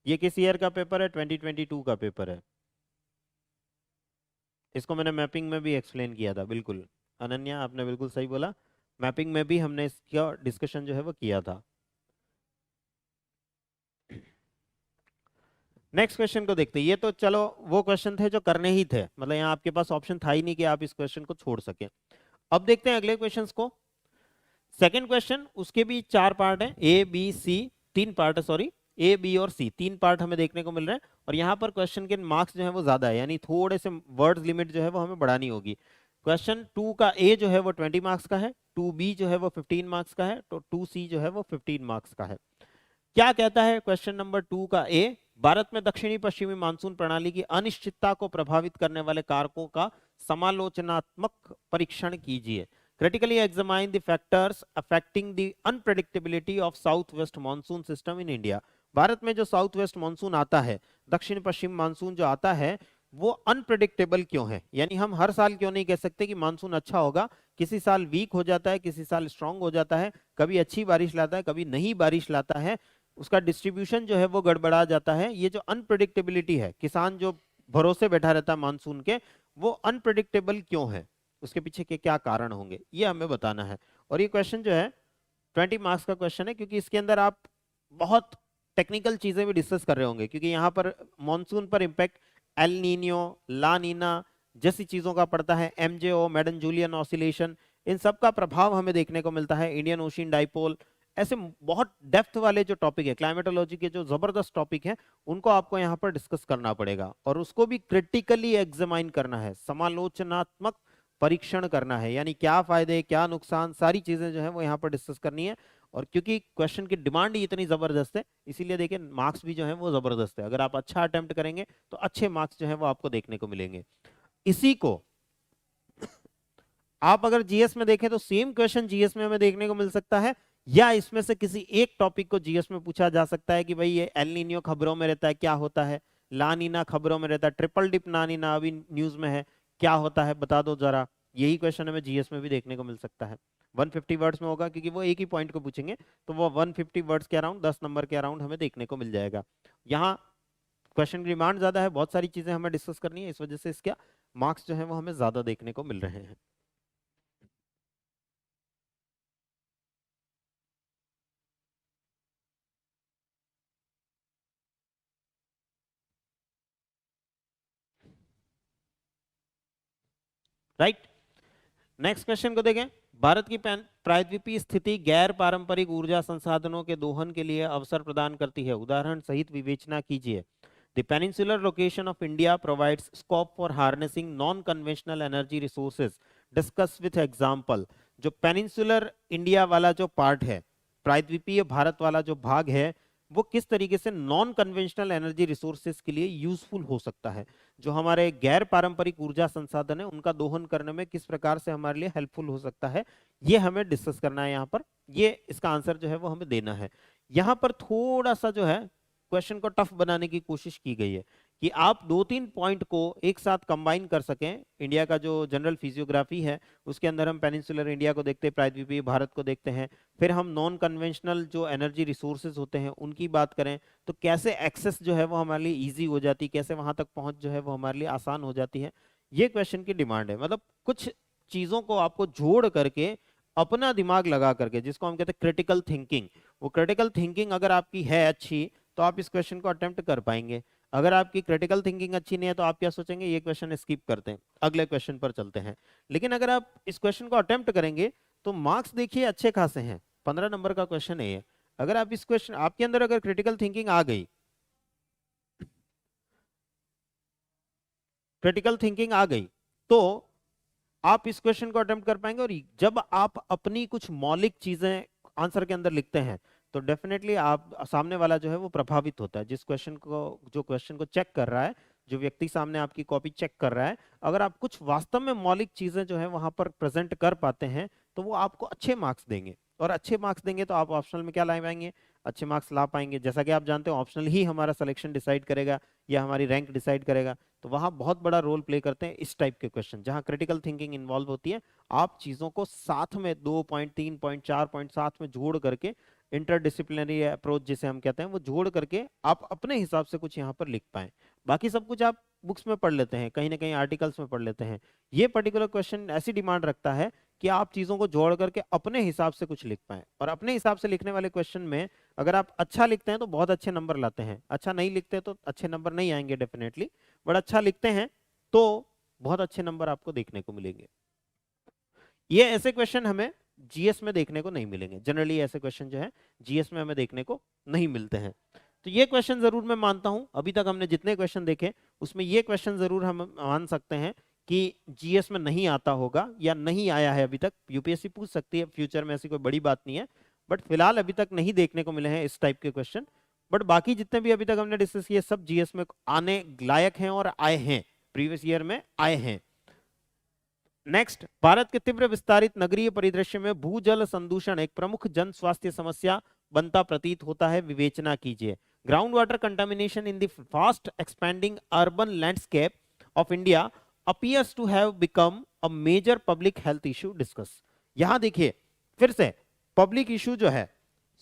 ये किस ईयर का पेपर है, 2022 का पेपर है। इसको मैंने मैपिंग में भी एक्सप्लेन किया था। बिल्कुल अनन्या, आपने बिल्कुल सही बोला, मैपिंग में भी हमने इसका डिस्कशन जो है वो किया था। नेक्स्ट क्वेश्चन को देखते हैं। ये तो चलो वो क्वेश्चन थे जो करने ही थे, मतलब यहाँ आपके पास ऑप्शन था ही नहीं कि आप इस क्वेश्चन को छोड़ सके। अब देखते हैं अगले क्वेश्चंस को। सेकंड क्वेश्चन, उसके भी 4 पार्ट हैं, A B C 3 पार्ट है, सॉरी। ए, बी और सी, तीन पार्ट हमें देखने को मिल रहे हैं। और यहाँ पर क्वेश्चन के मार्क्स जो है वो ज्यादा है, यानी थोड़े से वर्ड्स लिमिट जो है वो हमें बढ़ानी होगी। क्वेश्चन 2 का ए जो है वो 20 मार्क्स का है, 2B जो है वो 15 मार्क्स का है, तो 2C जो है वो 15 मार्क्स का है। क्या कहता है क्वेश्चन नंबर 2 का ए? भारत में दक्षिणी पश्चिमी मानसून प्रणाली की अनिश्चितता को प्रभावित करने वाले कारकों का समालोचनात्मक परीक्षण कीजिए। Critically examine the factors affecting the unpredictability of south west monsoon system in India. Bharat में जो साउथ वेस्ट मानसून आता है, दक्षिण पश्चिम मानसून जो आता है, वो अनप्रेडिक्टेबल क्यों है? यानी हम हर साल क्यों नहीं कह सकते कि मानसून अच्छा होगा? किसी साल वीक हो जाता है, किसी साल स्ट्रांग हो जाता है, कभी अच्छी बारिश लाता है, कभी नहीं बारिश लाता है, उसका डिस्ट्रीब्यूशन जो है वो गड़बड़ा जाता है। ये जो अनप्रेडिक्टेबिलिटी है, किसान जो भरोसे बैठा रहता है मानसून के, वो अनप्रेडिक्टेबल क्यों है, उसके पीछे के क्या कारण होंगे, ये हमें बताना है। और ये क्वेश्चन जो है 20 मार्क्स का क्वेश्चन है, क्योंकि इसके अंदर आप बहुत टेक्निकल चीजें भी डिस्कस कर रहे होंगे, क्योंकि यहाँ पर मॉनसून पर इंपैक्ट एल नीनियो, ला नीना जैसी चीजों का पड़ता है, एमजेओ, मैडन जूलियन ऑसिलेशन, इन सब का प्रभाव हमें देखने को मिलता है, इंडियन ओशियन डाइपोल, ऐसे बहुत डेप्थ वाले जो टॉपिक है, क्लाइमेटोलॉजी के जो जबरदस्त टॉपिक है, उनको आपको यहाँ पर डिस्कस करना पड़ेगा और उसको भी क्रिटिकली एग्जामाइन करना है, समालोचनात्मक परीक्षण करना है। यानी क्या फायदे क्या नुकसान, सारी चीजें जो है वो यहाँ पर डिस्कस करनी है। और क्योंकि क्वेश्चन की डिमांड ही इतनी जबरदस्त है, इसीलिए देखिए मार्क्स भी जो है वो जबरदस्त है। अगर आप अच्छा अटेम्प्ट करेंगे तो अच्छे मार्क्स जो है वो आपको देखने को मिलेंगे। इसी को आप अगर जीएस में देखें तो सेम क्वेश्चन जीएस में हमें देखने को मिल सकता है, या इसमें से किसी एक टॉपिक को जीएस में पूछा जा सकता है कि भाई ये एल नीनियो खबरों में रहता है, क्या होता है? ला नीना खबरों में रहता है, ट्रिपल डिप ना नीना अभी न्यूज में है, क्या होता है बता दो जरा। यही क्वेश्चन हमें जीएस में भी देखने को मिल सकता है। 150 वर्ड्स में होगा, क्योंकि वो एक ही पॉइंट को पूछेंगे, तो वो 150 वर्ड्स के अराउंड 10 नंबर के अराउंड हमें देखने को मिल जाएगा। यहाँ क्वेश्चन की डिमांड ज्यादा है, बहुत सारी चीजें हमें डिस्कस करनी है, इस वजह से इसका मार्क्स जो है वो हमें ज्यादा देखने को मिल रहे हैं। राइट, नेक्स्ट क्वेश्चन को देखें। भारत की प्रायद्वीपीय स्थिति गैर पारंपरिक ऊर्जा संसाधनों के दोहन के लिए अवसर प्रदान करती है, उदाहरण सहित विवेचना कीजिए। The peninsular location of India provides scope for harnessing non-conventional energy resources. Discuss with example. जो peninsular India वाला जो पार्ट है, प्रायद्वीपीय भारत वाला जो भाग है, वो किस तरीके से नॉन कन्वेंशनल एनर्जी रिसोर्सेज के लिए यूजफुल हो सकता है, जो हमारे गैर पारंपरिक ऊर्जा संसाधन है उनका दोहन करने में किस प्रकार से हमारे लिए हेल्पफुल हो सकता है, ये हमें डिस्कस करना है यहाँ पर। ये इसका आंसर जो है वो हमें देना है। यहाँ पर थोड़ा सा जो है क्वेश्चन को टफ बनाने की कोशिश की गई है कि आप दो तीन पॉइंट को एक साथ कंबाइन कर सकें। इंडिया का जो जनरल फिजियोग्राफी है उसके अंदर हम पेनिनसुलर इंडिया को देखते हैं, प्रायद्वीपीय भारत को देखते हैं, फिर हम नॉन कन्वेंशनल जो एनर्जी रिसोर्सेज होते हैं उनकी बात करें तो कैसे एक्सेस जो है वो हमारे लिए ईजी हो जाती है, कैसे वहां तक पहुंच जो है वो हमारे लिए आसान हो जाती है। ये क्वेश्चन की डिमांड है, मतलब कुछ चीजों को आपको जोड़ करके अपना दिमाग लगा करके, जिसको हम कहते हैं क्रिटिकल थिंकिंग, वो क्रिटिकल थिंकिंग अगर आपकी है अच्छी तो आप इस क्वेश्चन को अटेम्प्ट कर पाएंगे। अगर आपकी क्रिटिकल थिंकिंग अच्छी नहीं है तो आप क्या सोचेंगे, ये क्वेश्चन स्किप करते हैं, अगले क्वेश्चन पर चलते हैं। लेकिन अगर आप इस क्वेश्चन को अटेम्प्ट करेंगे तो मार्क्स देखिए अच्छे खासे हैं, 15 नंबर का क्वेश्चन है ये। अगर आप इस क्वेश्चन, आपके अंदर अगर क्रिटिकल थिंकिंग आ गई, क्रिटिकल थिंकिंग आ गई तो आप इस क्वेश्चन को अटेम्प्ट कर पाएंगे। और जब आप अपनी कुछ मौलिक चीजें आंसर के अंदर लिखते हैं तो डेफिनेटली आप सामने वाला जो है वो प्रभावित होता है, जिस क्वेश्चन को, जो क्वेश्चन को चेक कर रहा है, जो व्यक्ति सामने आपकी कॉपी चेक कर रहा है, अगर आप कुछ वास्तव में मौलिक चीजें जो है वहां पर प्रेजेंट कर पाते हैं तो वो आपको अच्छे मार्क्स देंगे। और अच्छे मार्क्स देंगे तो आप ऑप्शनल में क्या ला पाएंगे, अच्छे मार्क्स ला पाएंगे। जैसा कि आप जानते हैं ऑप्शनल ही हमारा सिलेक्शन डिसाइड करेगा या हमारी रैंक डिसाइड करेगा, तो वहां बहुत बड़ा रोल प्ले करते हैं इस टाइप के क्वेश्चन जहां क्रिटिकल थिंकिंग इन्वॉल्व होती है। आप चीजों को साथ में 2 पॉइंट 3 पॉइंट 4 पॉइंट साथ में जोड़ करके, इंटरडिसिप्लिनरी अप्रोच जिसे हम कहते हैं, वो जोड़ करके आप अपने हिसाब से कुछ यहाँ पर लिख पाए। बाकी सब कुछ आप बुक्स में पढ़ लेते हैं, कहीं ना कहीं आर्टिकल्स में पढ़ लेते हैं। ये पर्टिकुलर क्वेश्चन ऐसी डिमांड रखता है कि आप चीजों को जोड़ करके अपने हिसाब से कुछ लिख पाए। और अपने हिसाब से लिखने वाले क्वेश्चन में अगर आप अच्छा लिखते हैं तो बहुत अच्छे नंबर लाते हैं, अच्छा नहीं लिखते तो अच्छे नंबर नहीं आएंगे डेफिनेटली, बट अच्छा लिखते हैं तो बहुत अच्छे नंबर आपको देखने को मिलेंगे। ये ऐसे क्वेश्चन हमें जीएस में देखने को नहीं मिलेंगे, जनरली ऐसे क्वेश्चन जो है जीएस में हमें देखने को नहीं मिलते हैं। तो ये क्वेश्चन जरूर मैं मानता हूं, अभी तक हमने जितने क्वेश्चन देखे उसमें ये क्वेश्चन जरूर हम मान सकते हैं कि जीएस में नहीं आता होगा या नहीं आया है अभी तक। यूपीएससी पूछ सकती है फ्यूचर में, ऐसी कोई बड़ी बात नहीं है, बट फिलहाल अभी तक नहीं देखने को मिले हैं इस टाइप के क्वेश्चन। बट बाकी जितने भी अभी तक हमने डिस्कस किए सब जीएस में आने लायक हैं और आए हैं, प्रीवियस ईयर में आए हैं। नेक्स्ट, भारत के तीव्र विस्तारित नगरीय परिदृश्य में भूजल संदूषण एक प्रमुख जन स्वास्थ्य समस्या बनता प्रतीत होता है, विवेचना कीजिए। Ground water contamination in the fast expanding urban landscape of India appears to have become a major public health issue, discuss. यहां देखिए फिर से पब्लिक इशू जो है,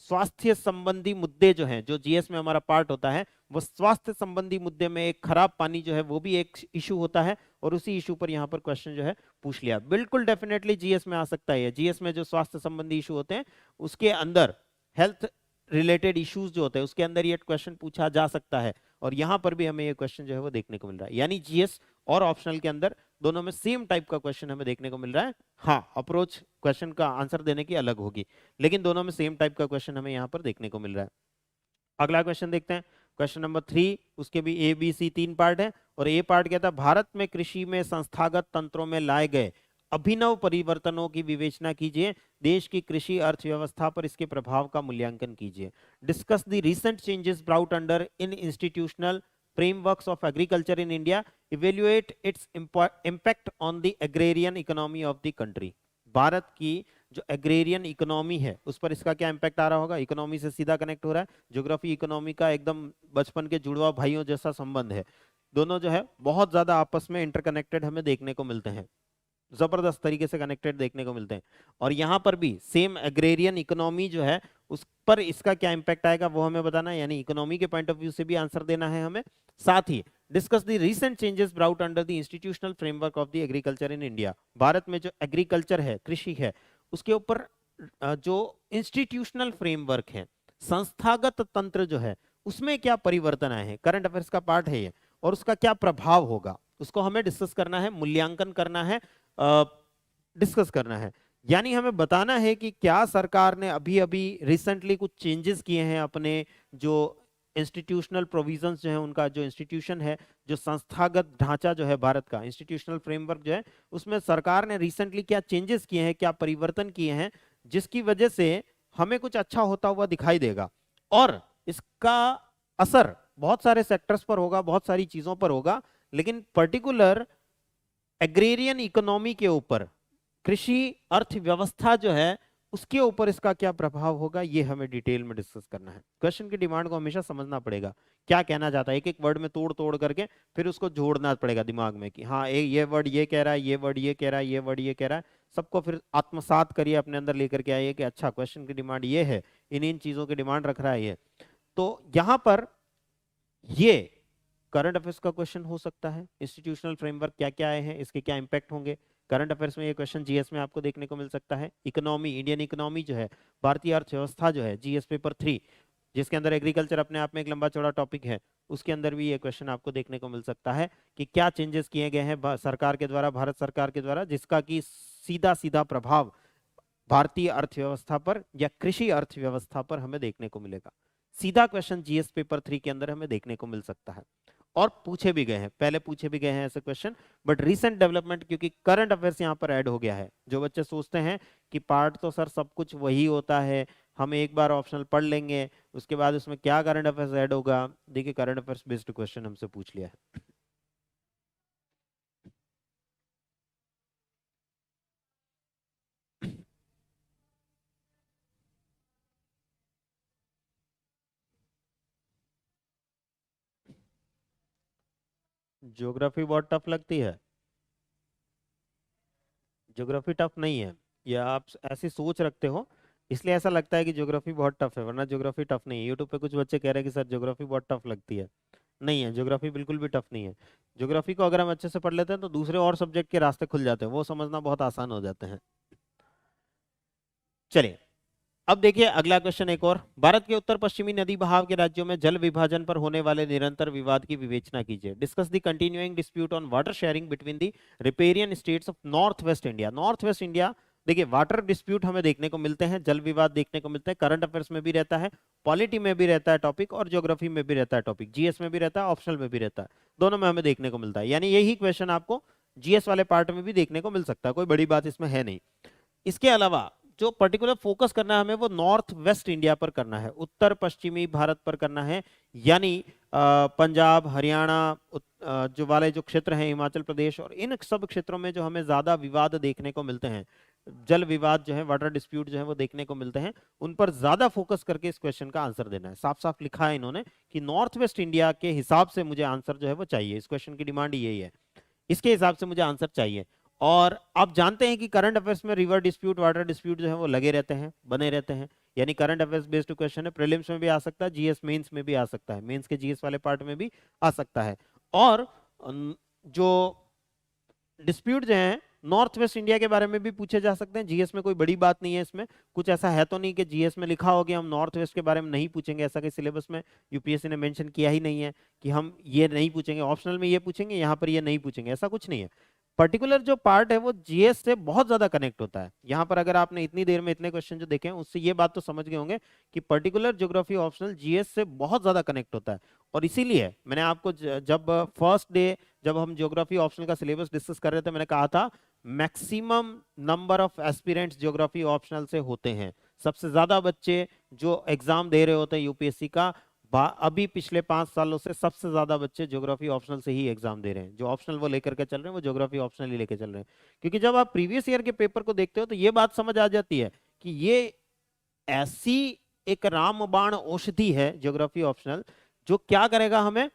स्वास्थ्य संबंधी मुद्दे जो हैं, जो जीएस में हमारा पार्ट होता है, वो स्वास्थ्य संबंधी मुद्दे में एक खराब पानी जो है वो भी एक इशू होता है, और उसी इशू पर यहाँ पर क्वेश्चन जो है पूछ लिया। बिल्कुल डेफिनेटली जीएस में आ सकता है। जीएस में जो स्वास्थ्य संबंधी इशू होते हैं उसके अंदर हेल्थ रिलेटेड इश्यूज जो होते हैं उसके अंदर ये क्वेश्चन पूछा जा सकता है, और यहां पर भी हमें ये क्वेश्चन जो है वो देखने को मिल रहा है। यानी जीएस और ऑप्शनल के अंदर दोनों में सेम टाइप का क्वेश्चन हमें देखने को मिल रहा है। हाँ, अप्रोच क्वेश्चन का आंसर देने की अलग होगी, लेकिन दोनों में सेम टाइप का क्वेश्चन हमें यहाँ पर देखने को मिल रहा है। अगला क्वेश्चन देखते हैं, क्वेश्चन नंबर 3। उसके भी ए बी सी 3 पार्ट है, और ए पार्ट कहता है भारत में कृषि में संस्थागत तंत्रों में लाए गए अभिनव परिवर्तनों की विवेचना कीजिए, देश की कृषि अर्थव्यवस्था पर इसके प्रभाव का मूल्यांकन कीजिए। Discuss the recent changes brought under in institutional frameworks of agriculture in India, evaluate its impact on the agrarian economy of the country। Bharat की जो एग्रेरियन इकोनॉमी है उस पर इसका क्या इंपैक्ट आ रहा होगा। इकोनॉमी से सीधा कनेक्ट हो रहा है, ज्योग्राफी इकोनॉमी का एकदम बचपन के जुड़वा भाइयों जैसा संबंध है, दोनों जो है बहुत ज्यादा आपस में इंटरकनेक्टेड हमें देखने को मिलते हैं, जबरदस्त तरीके से कनेक्टेड देखने को मिलते हैं। और यहाँ पर भी सेम एग्रेरियन इकोनॉमी जो है उस पर इसका क्या इंपैक्ट आएगा वो हमें बताना है, यानी इकोनॉमी के पॉइंट ऑफ व्यू से भी आंसर देना है हमें। साथ ही discuss the recent changes brought under the institutional framework of the agriculture in India. Bharat में जो एग्रीकल्चर है, कृषि है, उसके ऊपर जो इंस्टीट्यूशनल फ्रेमवर्क है, संस्थागत तंत्र जो है, उसमें क्या परिवर्तन आए हैं, करंट अफेयर्स का पार्ट है ये, और उसका क्या प्रभाव होगा उसको हमें डिस्कस करना है, मूल्यांकन करना है, डिस्कस करना है। यानी हमें बताना है कि क्या सरकार ने अभी अभी रिसेंटली कुछ चेंजेस किए हैं अपने जो इंस्टीट्यूशनल प्रोविजंस जो है, उनका जो इंस्टीट्यूशन है, जो संस्थागत ढांचा जो है भारत का, इंस्टीट्यूशनल फ्रेमवर्क जो है, उसमें सरकार ने रिसेंटली क्या चेंजेस किए हैं, क्या परिवर्तन किए हैं, जिसकी वजह से हमें कुछ अच्छा होता हुआ दिखाई देगा, और इसका असर बहुत सारे सेक्टर्स पर होगा, बहुत सारी चीजों पर होगा, लेकिन पर्टिकुलर एग्रेरियन इकोनॉमी के ऊपर, कृषि अर्थव्यवस्था जो है उसके ऊपर इसका क्या प्रभाव होगा, ये हमें डिटेल में डिस्कस करना है। क्वेश्चन की डिमांड को हमेशा समझना पड़ेगा, क्या कहना चाहता है, एक एक वर्ड में तोड़ तोड़ करके फिर उसको जोड़ना पड़ेगा दिमाग में कि हाँ ये वर्ड ये कह रहा है, ये वर्ड ये कह रहा है, ये वर्ड ये कह रहा है, सबको फिर आत्मसात करिए, अपने अंदर लेकर के आइए कि अच्छा क्वेश्चन की डिमांड ये है, इन इन चीजों की डिमांड रख रहा है ये। तो यहां पर ये करंट अफेयर्स का क्वेश्चन हो सकता है, इंस्टीट्यूशनल फ्रेमवर्क क्या क्या आए हैं, इसके क्या इंपैक्ट होंगे। करंट अफेयर्स में ये क्वेश्चन जीएस में आपको देखने को मिल सकता है। इकोनॉमी, इंडियन इकोनॉमी जो है, भारतीय अर्थव्यवस्था जो है, जीएस पेपर 3, जिसके अंदर एग्रीकल्चर अपने आप में एक लंबा चौड़ा टॉपिक है, उसके अंदर भी ये क्वेश्चन आपको देखने को मिल सकता है कि क्या चेंजेस किए गए हैं सरकार के द्वारा, भारत सरकार के द्वारा, जिसका कि सीधा सीधा प्रभाव भारतीय अर्थव्यवस्था पर या कृषि अर्थव्यवस्था पर हमें देखने को मिलेगा। सीधा क्वेश्चन जीएस पेपर 3 के अंदर हमें देखने को मिल सकता है, और पूछे भी गए हैं, पहले पूछे भी गए हैं ऐसे क्वेश्चन, बट रीसेंट डेवलपमेंट क्योंकि करंट अफेयर्स यहाँ पर ऐड हो गया है। जो बच्चे सोचते हैं कि पार्ट तो सर सब कुछ वही होता है, हम एक बार ऑप्शनल पढ़ लेंगे उसके बाद उसमें क्या करंट अफेयर्स ऐड होगा, देखिए करंट अफेयर्स बेस्ड क्वेश्चन हमसे पूछ लिया है। ज्योग्राफी बहुत टफ लगती है, ज्योग्राफी टफ नहीं है, या आप ऐसी सोच रखते हो इसलिए ऐसा लगता है कि ज्योग्राफी बहुत टफ है, वरना ज्योग्राफी टफ नहीं है। यूट्यूब पे कुछ बच्चे कह रहे हैं कि सर ज्योग्राफी बहुत टफ लगती है, नहीं है, ज्योग्राफी बिल्कुल भी टफ नहीं है। ज्योग्राफी को अगर हम अच्छे से पढ़ लेते हैं तो दूसरे और सब्जेक्ट के रास्ते खुल जाते हैं, वो समझना बहुत आसान हो जाते हैं। चलिए अब देखिए अगला क्वेश्चन एक और, भारत के उत्तर पश्चिमी नदी बहाव के राज्यों में जल विभाजन पर होने वाले निरंतर विवाद की विवेचना कीजिए। Discuss the continuing dispute on water sharing between the riparian states of north west India. North west India देखिए वाटर डिस्प्यूट हमें देखने को मिलते हैं, जल विवाद देखने को मिलते हैं, करंट अफेयर्स में भी रहता है, पॉलिटी में भी रहता है टॉपिक, और ज्योग्राफी में भी रहता है टॉपिक, जीएस में भी रहता है, ऑप्शनल में भी रहता है, दोनों में हमें देखने को मिलता है। यानी यही क्वेश्चन आपको जीएस वाले पार्ट में भी देखने को मिल सकता है, कोई बड़ी बात इसमें है नहीं। इसके अलावा जो पर्टिकुलर फोकस करना है हमें वो नॉर्थ वेस्ट इंडिया पर करना है, उत्तर पश्चिमी भारत पर करना है। यानी पंजाब, हरियाणा, जो वाले जो क्षेत्र हैं, हिमाचल प्रदेश, और इन सब क्षेत्रों में जो हमें ज्यादा विवाद देखने को मिलते हैं, जल विवाद जो है, वाटर डिस्प्यूट जो है वो देखने को मिलते हैं, उन पर ज्यादा फोकस करके इस क्वेश्चन का आंसर देना है। साफ साफ लिखा है इन्होंने कि नॉर्थ वेस्ट इंडिया के हिसाब से मुझे आंसर जो है वो चाहिए, इस क्वेश्चन की डिमांड यही है, इसके हिसाब से मुझे आंसर चाहिए। और आप जानते हैं कि करंट अफेयर्स में रिवर डिस्प्यूट, वाटर डिस्प्यूट जो है वो लगे रहते हैं, बने रहते हैं। यानी करंट अफेयर्स बेस्ड क्वेश्चन है, प्रीलिम्स में भी आ सकता है, जीएस मेंस में भी आ सकता है, मेंस के जीएस वाले पार्ट में भी आ सकता है। और जो डिस्प्यूट जो है नॉर्थ वेस्ट इंडिया के बारे में भी पूछे जा सकते हैं, जीएस में कोई बड़ी बात नहीं है इसमें, कुछ ऐसा है तो नहीं कि जीएस में लिखा हो कि हम नॉर्थ वेस्ट के बारे में नहीं पूछेंगे, ऐसा कि सिलेबस में यूपीएससी ने मेंशन किया ही नहीं है कि हम ये नहीं पूछेंगे, ऑप्शनल में ये पूछेंगे, यहाँ पर ये नहीं पूछेंगे, ऐसा कुछ नहीं है। पर्टिकुलर जो पार्ट है वो जीएस से बहुत ज्यादा कनेक्ट होता है। यहाँ पर अगर आपने इतनी देर में इतने क्वेश्चन जो देखे हैं उससे ये बात तो समझ गए होंगे कि पर्टिकुलर ज्योग्राफी ऑप्शनल जीएस से बहुत ज्यादा कनेक्ट होता है। और इसीलिए मैंने आपको जब फर्स्ट डे जब हम ज्योग्राफी ऑप्शनल का सिलेबस डिस्कस कर रहे थे, मैंने कहा था maximum number of aspirants geography optional से होते हैं। सबसे ज्यादा बच्चे जो एग्जाम दे रहे होते हैं यूपीएससी का, अभी पिछले 5 सालों से सबसे ज्यादा बच्चे ज्योग्राफी ऑप्शनल से ही एग्जाम दे रहे हैं। जो ऑप्शनल वो लेकर के चल रहे हैं वो ज्योग्राफी ऑप्शनल ही लेकर चल रहे हैं। क्योंकि जब आप प्रीवियस ईयर के पेपर को देखते हो तो ये बात समझ आ जाती है कि ये ऐसी एक रामबाण औषधि है ज्योग्राफी ऑप्शनल, जो क्या करेगा, हमें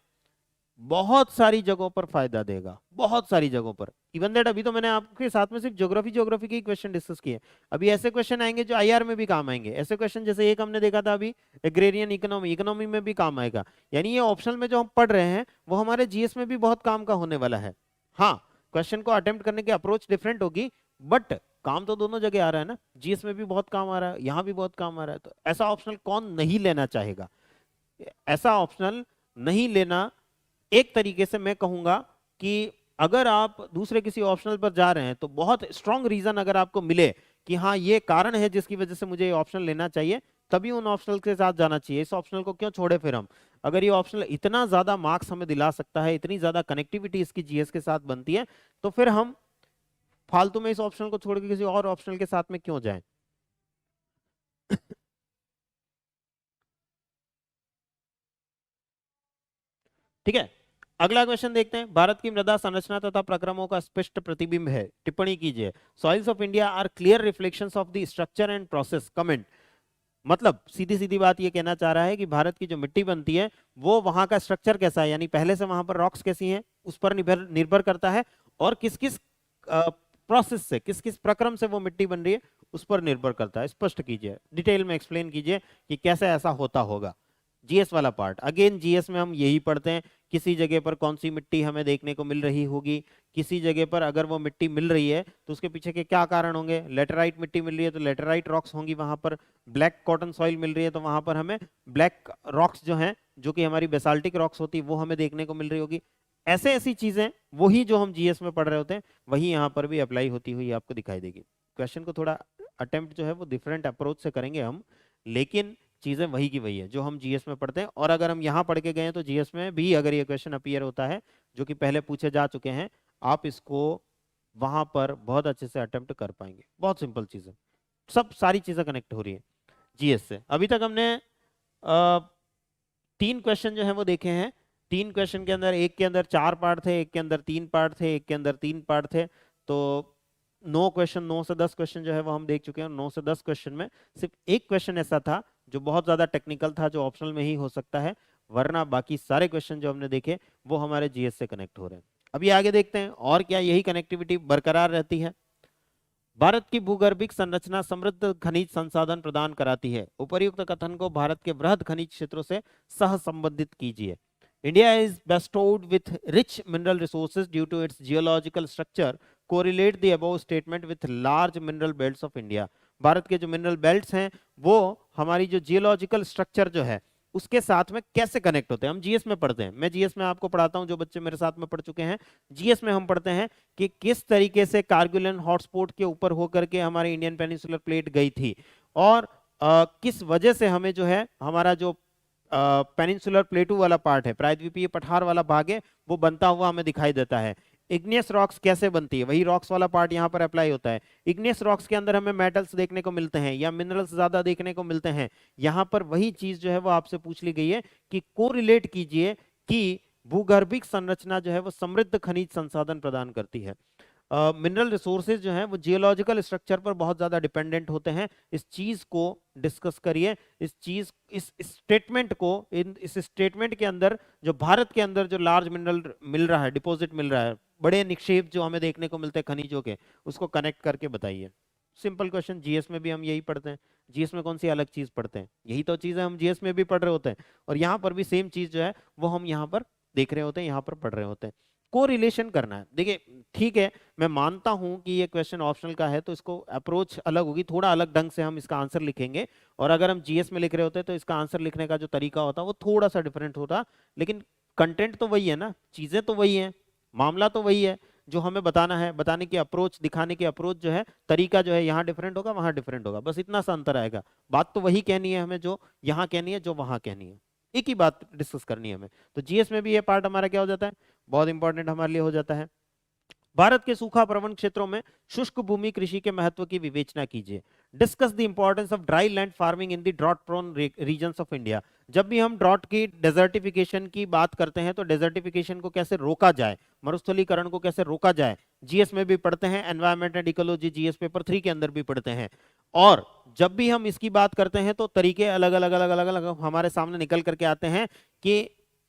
बहुत सारी जगहों पर फायदा देगा, बहुत सारी जगहों पर। इवन दैट अभी तो मैंने आपके साथ में सिर्फ ज्योग्राफी के क्वेश्चन डिस्कस किए, अभी ऐसे क्वेश्चन आएंगे जो आईआर में भी काम आएंगे। ऐसे क्वेश्चन जैसे एक हमने देखा था अभी एग्रेरियन इकोनॉमी, इकोनॉमी में भी काम आएगा। यानी ये ऑप्शनल में जो हम पढ़ रहे हैं वो हमारे जीएस में भी बहुत काम का होने वाला है। हाँ, क्वेश्चन को अटेम्प्ट करने की अप्रोच डिफरेंट होगी, बट काम तो दोनों जगह आ रहा है ना, जीएस में भी बहुत काम आ रहा है, यहाँ भी बहुत काम आ रहा है। तो ऐसा ऑप्शनल कौन नहीं लेना चाहेगा? ऐसा ऑप्शनल नहीं लेना, एक तरीके से मैं कहूंगा कि अगर आप दूसरे किसी ऑप्शनल पर जा रहे हैं तो बहुत स्ट्रांग रीजन अगर आपको मिले कि हाँ ये कारण है जिसकी वजह से मुझे ये ऑप्शनल लेना चाहिए, तभी उन ऑप्शनल के साथ जाना चाहिए। इस ऑप्शनल को क्यों छोड़े फिर हम? अगर ये ऑप्शनल इतना ज्यादा मार्क्स हमें दिला सकता है, इतनी ज्यादा कनेक्टिविटी इसकी जीएस के साथ बनती है, तो फिर हम फालतू में इस ऑप्शनल को छोड़ के किसी और ऑप्शनल के साथ में क्यों जाएं? ठीक है, अगला क्वेश्चन देखते हैं। भारत की मृदा संरचना तथा प्रक्रमों का स्पष्ट प्रतिबिंब है, टिप्पणी कीजिए। Soils of India are clear reflections of the structure and process, comment. मतलब सीधी सीधी बात ये कहना चाह रहा है कि भारत की जो मिट्टी बनती है वो वहां का स्ट्रक्चर कैसा है, यानी पहले से वहां पर रॉक्स कैसी हैं, उस पर निर्भर निर्भर करता है, और किस किस प्रोसेस से, किस किस प्रक्रम से वो मिट्टी बन रही है उस पर निर्भर करता है। स्पष्ट कीजिए, डिटेल में एक्सप्लेन कीजिए कि कैसे ऐसा होता होगा। जीएस वाला पार्ट, अगेन जीएस में हम यही पढ़ते हैं, किसी जगह पर कौन सी मिट्टी हमें देखने को मिल रही होगी, किसी जगह पर अगर वो मिट्टी मिल रही है तो उसके पीछे के क्या कारण होंगे। लेटराइट मिट्टी मिल रही है तो लेटराइट रॉक्स होंगी वहां पर, ब्लैक कॉटन सॉइल मिल रही है तो वहां पर हमें ब्लैक रॉक्स जो हैं, जो कि हमारी बेसाल्टिक रॉक्स होती है, वो हमें देखने को मिल रही होगी। ऐसे ऐसी चीजें वही जो हम जीएस में पढ़ रहे होते हैं वही यहाँ पर भी अप्लाई होती हुई आपको दिखाई देगी। क्वेश्चन को थोड़ा अटेम्प्ट जो है वो डिफरेंट अप्रोच से करेंगे हम, लेकिन चीजें वही की वही है जो हम जीएस में पढ़ते हैं। और अगर हम यहाँ पढ़ के गए तो जीएस में भी अगर ये क्वेश्चन अपीयर होता है जो कि पहले पूछे जा चुके हैं, आप इसको वहां पर बहुत अच्छे से अटेम्प्ट कर पाएंगे। बहुत सिंपल चीज है, सब सारी चीजें कनेक्ट हो रही है जीएस से। अभी तक हमने 3 क्वेश्चन जो है वो देखे हैं। 3 क्वेश्चन के अंदर, एक के अंदर 4 पार्ट थे, एक के अंदर 3 पार्ट थे, एक के अंदर 3 पार्ट थे। तो 9 क्वेश्चन, 9 से 10 क्वेश्चन जो है वो हम देख चुके हैं। 9 से 10 क्वेश्चन में सिर्फ एक क्वेश्चन ऐसा था जो बहुत ज्यादा टेक्निकल था, जो ऑप्शनल में ही हो सकता है, वरना बाकी सारे क्वेश्चन जो हमने देखे वो हमारे जीएस से कनेक्ट हो रहे हैं। अभी आगे देखते हैं और क्या यही कनेक्टिविटी बरकरार रहती है। भारत की भूगर्भिक संरचना समृद्ध खनिज संसाधन प्रदान कराती है। उपर्युक्त कथन को भारत के बृहद खनिज क्षेत्रों से सह संबंधित कीजिए। India is bestowed with rich mineral resources due to its geological structure. Correlate the above statement with large mineral belts of India. Bharat के जो मिनरल बेल्ट्स हैं वो हमारी जो जियोलॉजिकल स्ट्रक्चर जो है उसके साथ में कैसे कनेक्ट होते हैं। हम जीएस में पढ़ते हैं, मैं जीएस में आपको पढ़ाता हूं, जो बच्चे मेरे साथ में पढ़ चुके हैं, जीएस में हम पढ़ते हैं कि किस तरीके से कारगिल हॉटस्पॉट के ऊपर होकर के हमारे इंडियन पेनिनसुलर प्लेट गई थी, और किस वजह से हमें जो है हमारा जो पेनिनसुलर प्लेटू वाला पार्ट है, प्रायद्वीपीय पठार वाला भाग है, वो बनता हुआ हमें दिखाई देता है। इग्नियस रॉक्स कैसे बनती है, वही रॉक्स वाला पार्ट यहाँ पर अप्लाई होता है। इग्नियस रॉक्स के अंदर हमें मेटल्स देखने को मिलते हैं या मिनरल्स ज्यादा देखने को मिलते हैं। यहाँ पर वही चीज जो है वो आपसे पूछ ली गई है कि कोरिलेट कीजिए कि भूगर्भिक संरचना जो है वो समृद्ध खनिज संसाधन प्रदान करती है। मिनरल रिसोर्सेज जो हैं वो जियोलॉजिकल स्ट्रक्चर पर बहुत ज्यादा डिपेंडेंट होते हैं। इस चीज को डिस्कस करिए, इस स्टेटमेंट को, इस स्टेटमेंट के अंदर जो भारत के अंदर जो लार्ज मिनरल मिल रहा है, डिपॉजिट मिल रहा है, बड़े निक्षेप जो हमें देखने को मिलते हैं खनिजों के, उसको कनेक्ट करके बताइए। सिंपल क्वेश्चन, जीएस में भी हम यही पढ़ते हैं। जीएस में कौन सी अलग चीज पढ़ते हैं, यही तो चीज है हम जीएस में भी पढ़ रहे होते हैं, और यहाँ पर भी सेम चीज जो है वो हम यहाँ पर देख रहे होते हैं, यहाँ पर पढ़ रहे होते हैं। को रिलेशन करना है। देखिए ठीक है, मैं मानता हूं कि ये क्वेश्चन ऑप्शनल का है, तो इसको अप्रोच अलग होगी, थोड़ा अलग ढंग से हम इसका आंसर लिखेंगे, और अगर हम जीएस में लिख रहे होते तो इसका आंसर लिखने का जो तरीका होता वो थोड़ा सा डिफरेंट होता, लेकिन कंटेंट तो वही है ना, चीजें तो वही है, मामला तो वही है, जो हमें बताना है, बताने की अप्रोच, दिखाने की अप्रोच जो है, तरीका जो है, यहाँ डिफरेंट होगा वहां डिफरेंट होगा, बस इतना सा अंतर आएगा। बात तो वही कहनी है हमें, जो यहाँ कहनी है, जो वहां कहनी है, एक ही बात डिस्कस करनी है हमें। तो जीएस में भी ये पार्ट हमारा क्या हो जाता है, बहुत इंपॉर्टेंट हमारे लिए हो जाता है। भारत के सूखा प्रवण क्षेत्रों में शुष्क भूमि कृषि के महत्व की विवेचना कीजिए। Discuss the importance of dry land farming in the drought prone regions of India. जब भी हम ड्रॉट की, डेजर्टिफिकेशन की बात करते हैं, तो डेजर्टिफिकेशन को कैसे रोका जाए, मरुस्थलीकरण को कैसे रोका जाए, जीएस में भी पढ़ते हैं, environment and ecology GS paper 3 के अंदर भी पढ़ते हैं। और जब भी हम इसकी बात करते हैं तो तरीके अलग अलग अलग अलग अलग हमारे सामने निकल करके आते हैं कि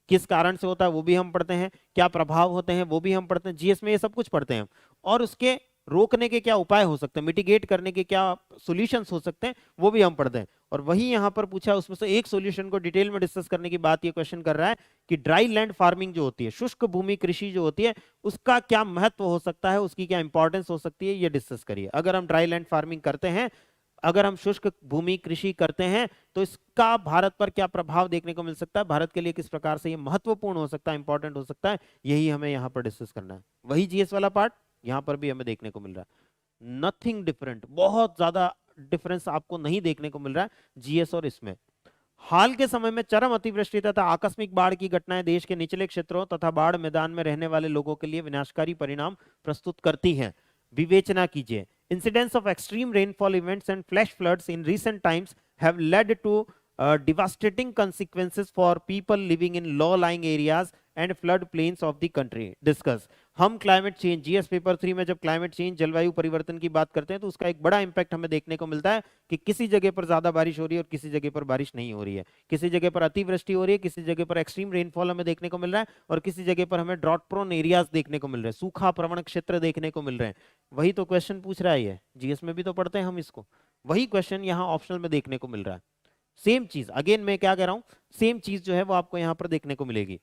किस कारण से होता है वो भी हम पढ़ते हैं, क्या प्रभाव होते हैं वो भी हम पढ़ते हैं, जीएस में ये सब कुछ पढ़ते हैं, और उसके रोकने के क्या उपाय हो सकते हैं, मिटिगेट करने के क्या सॉल्यूशंस हो सकते हैं वो भी हम पढ़ते हैं। और वही यहाँ पर पूछा, उसमें से एक सॉल्यूशन को डिटेल में डिस्कस करने की बात ये क्वेश्चन कर रहा है कि ड्राई लैंड फार्मिंग जो होती है, शुष्क भूमि कृषि जो होती है, उसका क्या महत्व हो सकता है, उसकी क्या इंपॉर्टेंस हो सकती है, ये डिस्कस करिए। अगर हम ड्राई लैंड फार्मिंग करते हैं, अगर हम शुष्क भूमि कृषि करते हैं, तो इसका भारत पर क्या प्रभाव देखने को मिल सकता है, भारत के लिए किस प्रकार से ये महत्वपूर्ण हो सकता है, इंपॉर्टेंट हो सकता है, यही हमें यहाँ पर डिस्कस करना है। वही जीएस वाला पार्ट यहाँ पर भी हमें देखने को मिल रहा है, नथिंग डिफरेंट, बहुत ज्यादा डिफरेंस आपको नहीं देखने को मिल रहा है जीएस और इसमें। हाल के समय में चरम अतिवृष्टि तथा आकस्मिक बाढ़ की घटनाएं देश के निचले क्षेत्रों तथा बाढ़ मैदान में रहने वाले लोगों के लिए विनाशकारी परिणाम प्रस्तुत करती हैं। विवेचना कीजिए। Incidents of extreme rainfall events and flash floods in recent times have led to devastating consequences for people living in low-lying areas and flood plains of the country. Discuss. हम क्लाइमेट चेंज, जीएस पेपर 3 में जब climate change, जलवायु परिवर्तन की बात करते हैं, तो उसका एक बड़ा इंपैक्ट हमें देखने को मिलता है कि किसी जगह पर ज्यादा बारिश हो रही है और किसी जगह पर बारिश नहीं हो रही है, किसी जगह पर अतिवृष्टि हो रही है, किसी जगह पर एक्सट्रीम रेनफॉल हमें देखने को मिल रहा है, और किसी जगह पर हमें ड्रॉट प्रोन एरियाज देखने को मिल रहे हैं, सूखा प्रवण क्षेत्र देखने को मिल रहे हैं। वही तो क्वेश्चन पूछ रहा है ये, जीएस में भी तो पढ़ते हैं हम इसको, वही क्वेश्चन यहाँ ऑप्शनल में देखने को मिल रहा है। सेम चीज, अगेन मैं क्या कह रहा हूं, सेम चीज जो है वो आपको यहां पर देखने को मिलेगी।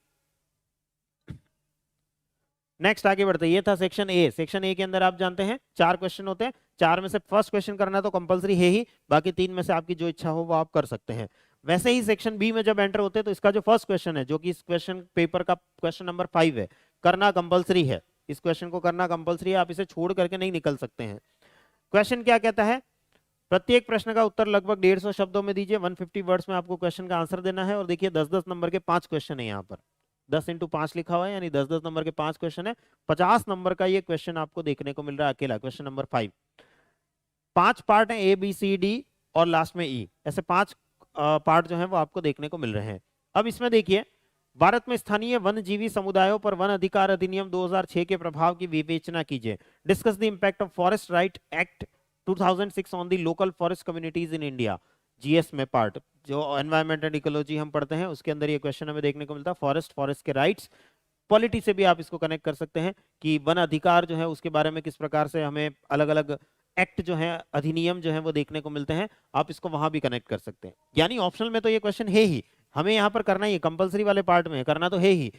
नेक्स्ट आगे बढ़ते हैं, ये था सेक्शन ए। सेक्शन ए के अंदर आप जानते हैं 4 क्वेश्चन होते हैं, 4 में से फर्स्ट क्वेश्चन करना तो कंपलसरी है ही, बाकी 3 में से आपकी जो इच्छा हो वो आप कर सकते हैं। वैसे ही सेक्शन बी में जब एंटर होते हैं तो इसका जो फर्स्ट क्वेश्चन है, जो कि इस क्वेश्चन पेपर का क्वेश्चन नंबर 5 है, करना कंपलसरी है, इस क्वेश्चन को करना कंपलसरी है, आप इसे छोड़ करके नहीं निकल सकते हैं। क्वेश्चन क्या कहता है, प्रत्येक प्रश्न का उत्तर लगभग 150 शब्दों में दीजिए, 150 वर्ड्स में आपको क्वेश्चन का आंसर देना है। और देखिए 10-10 नंबर के 5 क्वेश्चन है, यहाँ पर 10 × 5 लिखा हुआ है, यानी 10-10 नंबर के 5 क्वेश्चन है, 50 नंबर का ये क्वेश्चन आपको देखने को मिल रहा है अकेला, क्वेश्चन नंबर 5। 5 पार्ट है, ए बी सी डी और लास्ट में ई, ऐसे 5 पार्ट जो है वो आपको देखने को मिल रहे हैं। अब इसमें देखिए, भारत में स्थानीय वन्यजीवी समुदायों पर वन अधिकार अधिनियम 2006 के प्रभाव की विवेचना कीजिए। Discuss the impact of forest right act 2006 on the local forest communities in India. GS में पार्ट जो एनवायरमेंट एंड इकोलॉजी हम पढ़ते हैं, उसके अंदर ये क्वेश्चन हमें देखने को मिलता है, फॉरेस्ट के राइट्स। पॉलिटी से भी आप इसको कनेक्ट कर सकते हैं कि वन अधिकार जो है उसके बारे में किस प्रकार से हमें अलग अलग एक्ट जो है, अधिनियम जो है वो देखने को मिलते हैं, आप इसको वहां भी कनेक्ट कर सकते हैं। यानी ऑप्शनल में तो ये क्वेश्चन है ही, हमें यहाँ पर करना ही, कंपलसरी वाले पार्ट में करना तो है ही,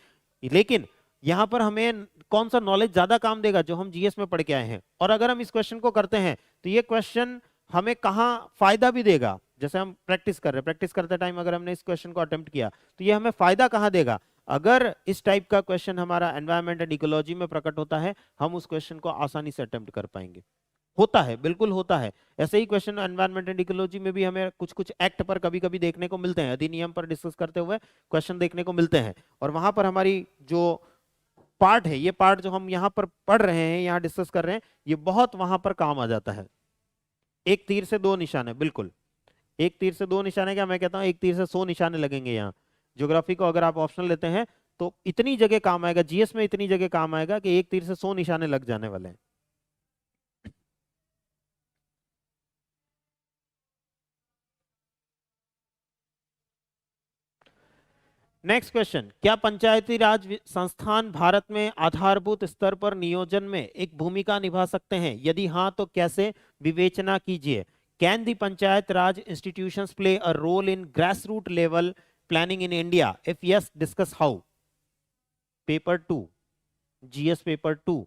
लेकिन यहाँ पर हमें कौन सा नॉलेज ज्यादा काम देगा, जो हम जीएस में पढ़ के आए हैं। और अगर हम इस क्वेश्चन को करते हैं तो ये क्वेश्चन हमें कहाँ फायदा भी देगा, जैसे हम प्रैक्टिस कर रहे हैं, प्रैक्टिस करते टाइम अगर हमने इस क्वेश्चन को अटेम्प्ट किया तो ये हमें फायदा कहाँ देगा? अगर इस टाइप का क्वेश्चन हमारा एनवायरमेंट एंड इकोलॉजी में प्रकट होता है, हम उस क्वेश्चन को आसानी से अटेम्प्ट कर पाएंगे। होता है, बिल्कुल होता है। ऐसे ही क्वेश्चन एनवायरमेंट एंड इकोलॉजी में भी हमें कुछ कुछ एक्ट पर कभी कभी देखने को मिलते हैं, अधिनियम पर डिस्कस करते हुए क्वेश्चन देखने को मिलते हैं, और वहां पर हमारी जो पार्ट है, ये पार्ट जो हम यहाँ पर पढ़ रहे हैं, यहाँ डिस्कस कर रहे हैं, ये बहुत वहां पर काम आ जाता है। एक तीर से दो निशाने, बिल्कुल एक तीर से दो निशाने, क्या मैं कहता हूँ एक तीर से 100 निशाने लगेंगे यहाँ। ज्योग्राफी को अगर आप ऑप्शनल लेते हैं तो इतनी जगह काम आएगा, जीएस में इतनी जगह काम आएगा कि एक तीर से 100 निशाने लग जाने वाले हैं। नेक्स्ट क्वेश्चन, क्या पंचायती राज संस्थान भारत में आधारभूत स्तर पर नियोजन में एक भूमिका निभा सकते हैं? यदि हाँ तो कैसे? विवेचना कीजिए। Can the panchayat raj institutions play a role in grass root level planning in India? If yes, discuss how. Paper 2, GS paper 2,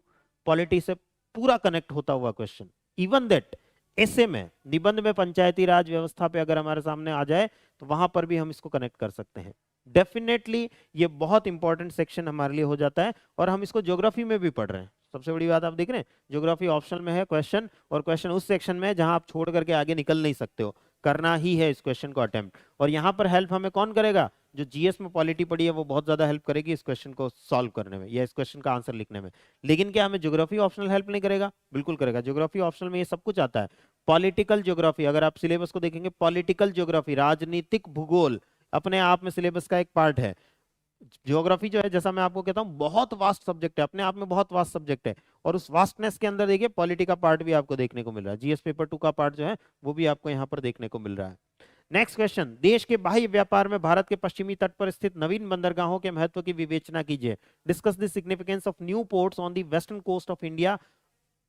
polity से पूरा कनेक्ट होता हुआ क्वेश्चन। इवन दैट ऐसे में निबंध में पंचायती राज व्यवस्था पे अगर हमारे सामने आ जाए तो वहां पर भी हम इसको कनेक्ट कर सकते हैं। डेफिनेटली ये बहुत इंपॉर्टेंट सेक्शन हमारे लिए हो जाता है, और हम इसको ज्योग्राफी में भी पढ़ रहे हैं। सबसे बड़ी बात आप देख रहे हैं, ज्योग्राफी ऑप्शनल में है क्वेश्चन, और क्वेश्चन उस सेक्शन में है जहां आप छोड़ करके आगे निकल नहीं सकते हो, करना ही है इस क्वेश्चन को अटेम्प्ट। और यहाँ पर हेल्प हमें कौन करेगा? जो जीएस में पॉलिटी पढ़ी है वो बहुत ज्यादा हेल्प करेगी इस क्वेश्चन को सॉल्व करने में या इस क्वेश्चन का आंसर लिखने में। लेकिन क्या हमें ज्योग्राफी ऑप्शनल हेल्प नहीं करेगा? बिल्कुल करेगा। ज्योग्राफी ऑप्शनल में ये सब कुछ आता है। पॉलिटिकल ज्योग्राफी, अगर आप सिलेबस को देखेंगे, पॉलिटिकल ज्योग्राफी, राजनीतिक भूगोल अपने आप में सिलेबस का एक पार्ट है। ज्योग्राफी जो है, जैसा मैं आपको कहता हूं, बहुत वास्ट सब्जेक्ट है, अपने आप में बहुत वास्ट सब्जेक्ट है, और उस वास्टनेस के अंदर देखिए पॉलिटी का पार्ट भी आपको देखने को मिल रहा है। जीएस पेपर 2 का पार्ट जो है वो भी आपको यहाँ पर देखने को मिल रहा है। नेक्स्ट क्वेश्चन, देश के बाह्य व्यापार में भारत के पश्चिमी तट पर स्थित नवीन बंदरगाहों के महत्व की विवेचना कीजिए। Discuss the significance of new ports on the western coast of India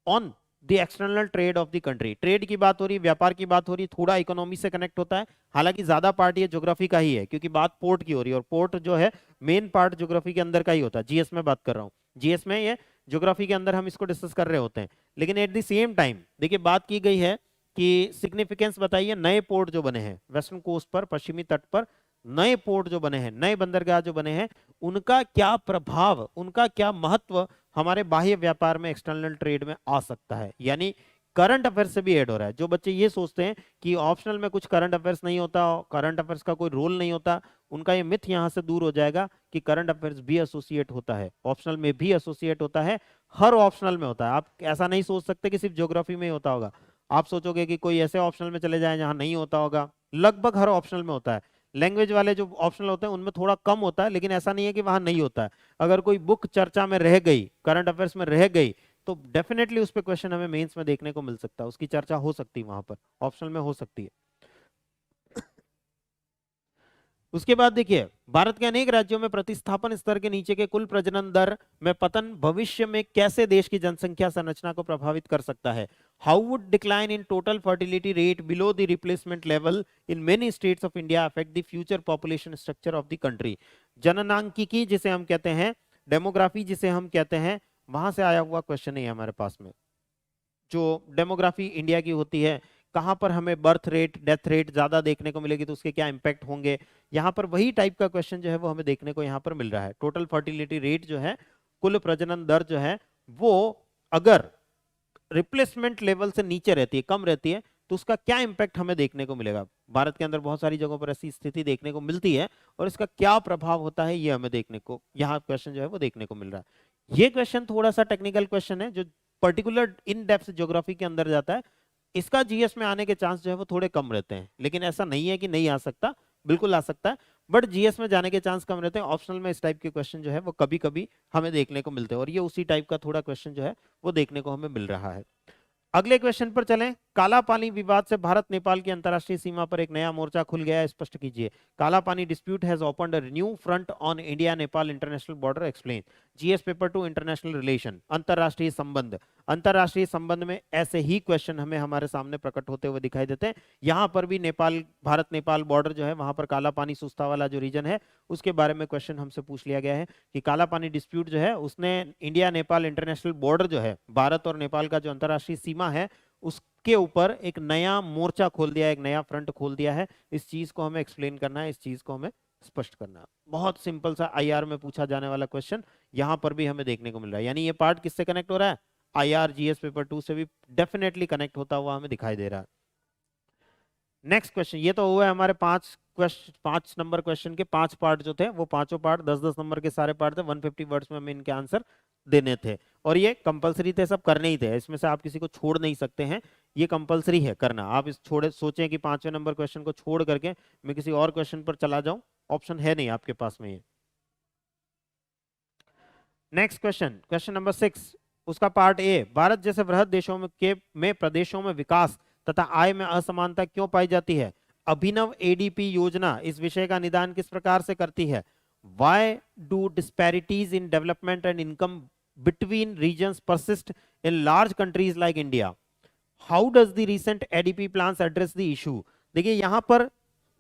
on the external trade of the country. Trade की बात हो रही, व्यापार की बात हो रही, थोड़ा इकोनॉमी से कनेक्ट होता है, हालांकि ज्यादा पार्ट ये ज्योग्राफी का ही है, क्योंकि बात पोर्ट की हो रही है, और पोर्ट जो है मेन पार्ट ज्योग्राफी के अंदर का ही होता है। जीएस में बात कर रहा हूँ, जीएस में ये ज्योग्राफी के अंदर हम इसको डिस्कस कर रहे होते हैं। लेकिन एट द सेम टाइम देखिए बात की गई है कि सिग्निफिकेंस बताइए, नए पोर्ट जो बने हैं वेस्टर्न कोस्ट पर, पश्चिमी तट पर नए पोर्ट जो बने हैं, नए बंदरगाह जो बने हैं, उनका क्या प्रभाव, उनका क्या महत्व हमारे बाह्य व्यापार में, एक्सटर्नल ट्रेड में आ सकता है। यानी करंट अफेयर्स से भी ऐड हो रहा है। जो बच्चे ये सोचते हैं कि ऑप्शनल में कुछ करंट अफेयर्स नहीं होता, करंट अफेयर्स का कोई रोल नहीं होता, उनका ये मिथ यहां से दूर हो जाएगा कि करंट अफेयर्स भी एसोसिएट होता है, ऑप्शनल में भी एसोसिएट होता है, हर ऑप्शनल में होता है। आप ऐसा नहीं सोच सकते कि सिर्फ ज्योग्राफी में ही होता होगा। आप सोचोगे कि कोई ऐसे ऑप्शनल में चले जाए जहां नहीं होता होगा, लगभग हर ऑप्शनल में होता है। लैंग्वेज वाले जो ऑप्शनल होते हैं उनमें थोड़ा कम होता है, लेकिन ऐसा नहीं है कि वहां नहीं होता है। अगर कोई बुक चर्चा में रह गई, करंट अफेयर्स में रह गई, तो डेफिनेटली उस पर क्वेश्चन हमें मेंस में देखने को मिल सकता है, उसकी चर्चा हो सकती है, वहां पर ऑप्शनल में हो सकती है। उसके बाद देखिए, भारत के अनेक राज्यों में प्रतिस्थापन स्तर के नीचे के कुल प्रजनन दर में पतन भविष्य में कैसे देश की जनसंख्या संरचना को प्रभावित कर सकता है? How would decline in total fertility rate below the replacement level in many states of India affect the future population structure of the country? जननांकिकी जिसे हम कहते हैं, डेमोग्राफी जिसे हम कहते हैं, वहां से आया हुआ क्वेश्चन है हमारे पास में। जो डेमोग्राफी इंडिया की होती है, कहां पर हमें बर्थ रेट, डेथ रेट ज्यादा देखने को मिलेगी तो उसके क्या इंपैक्ट होंगे, यहाँ पर वही टाइप का क्वेश्चन जो है वो हमें देखने को यहाँ पर मिल रहा है। टोटल फर्टिलिटी रेट जो है, कुल प्रजनन दर जो है, वो अगर रिप्लेसमेंट लेवल से नीचे रहती है, कम रहती है, तो उसका क्या इंपैक्ट हमें देखने को मिलेगा। भारत के अंदर बहुत सारी जगहों पर ऐसी स्थिति देखने को मिलती है, और इसका क्या प्रभाव होता है ये हमें देखने को, यहाँ क्वेश्चन जो है वो देखने को मिल रहा है। ये क्वेश्चन थोड़ा सा टेक्निकल क्वेश्चन है, जो पर्टिकुलर इन डेप्थ ज्योग्राफी के अंदर जाता है। इसका जीएस में आने के चांस जो है वो थोड़े कम रहते हैं, लेकिन ऐसा नहीं है कि नहीं आ सकता, बिल्कुल आ सकता है, बट जीएस में जाने के चांस कम रहते हैं। ऑप्शनल में इस टाइप के क्वेश्चन जो है वो कभी कभी हमें देखने को मिलते हैं, और ये उसी टाइप का थोड़ा क्वेश्चन जो है वो देखने को हमें मिल रहा है। अगले क्वेश्चन पर चलें। काला पानी विवाद से भारत नेपाल की अंतरराष्ट्रीय सीमा पर एक नया मोर्चा खुल गया है, स्पष्ट कीजिए। काला पानी dispute has opened a new front on India Nepal international border, explain. GS paper 2 international relation, अंतरराष्ट्रीय संबंध। अंतरराष्ट्रीय संबंध में ऐसे ही क्वेश्चन हमें हमारे सामने प्रकट होते हुए दिखाई देते हैं। यहां पर भी नेपाल, भारत नेपाल बॉर्डर जो है, वहां पर काला पानी सुस्ता वाला जो रीजन है, उसके बारे में क्वेश्चन हमसे पूछ लिया गया है कि काला पानी डिस्प्यूट जो है उसने इंडिया नेपाल इंटरनेशनल बॉर्डर जो है, भारत और नेपाल का जो अंतरराष्ट्रीय सीमा है, उस के ऊपर एक नया मोर्चा खोल दिया, एक नया फ्रंट खोल दिया है। इस चीज को हमें एक्सप्लेन करना है, इस चीज को हमें स्पष्ट करना है। बहुत सिंपल सा आईआर में पूछा जाने वाला क्वेश्चन यहां पर भी हमें देखने को मिल रहा है। यानी ये पार्ट किससे कनेक्ट हो रहा है? आईआर जीएस पेपर 2 से भी डेफिनेटली कनेक्ट होता हुआ हमें दिखाई दे रहा है। नेक्स्ट क्वेश्चन, ये तो हुआ है हमारे 5 नंबर क्वेश्चन के 5 पार्ट जो थे, वो पांचों पार्ट 10-10 नंबर के सारे पार्ट थे। 150 वर्ड्स में हमें इनके आंसर देने थे और ये कंपलसरी थे, सब करने ही थे। इसमें से आप किसी को छोड़ नहीं सकते हैं, ये कंपलसरी है करना। आप इस छोड़े सोचें कि 5वें नंबर क्वेश्चन को छोड़ करके मैं किसी और क्वेश्चन पर चला जाऊं, ऑप्शन है नहीं आपके पास में ये। नेक्स्ट क्वेश्चन, क्वेश्चन नंबर 6, उसका पार्ट ए, भारत जैसे वृहद देशों में प्रदेशों में विकास तथा आय में असमानता क्यों पाई जाती है? अभिनव एडीपी योजना इस विषय का निदान किस प्रकार से करती है? Why do disparities in development and income between regions persist in large countries like India? How does the recent ADP plans address the issue? देखिए यहाँ पर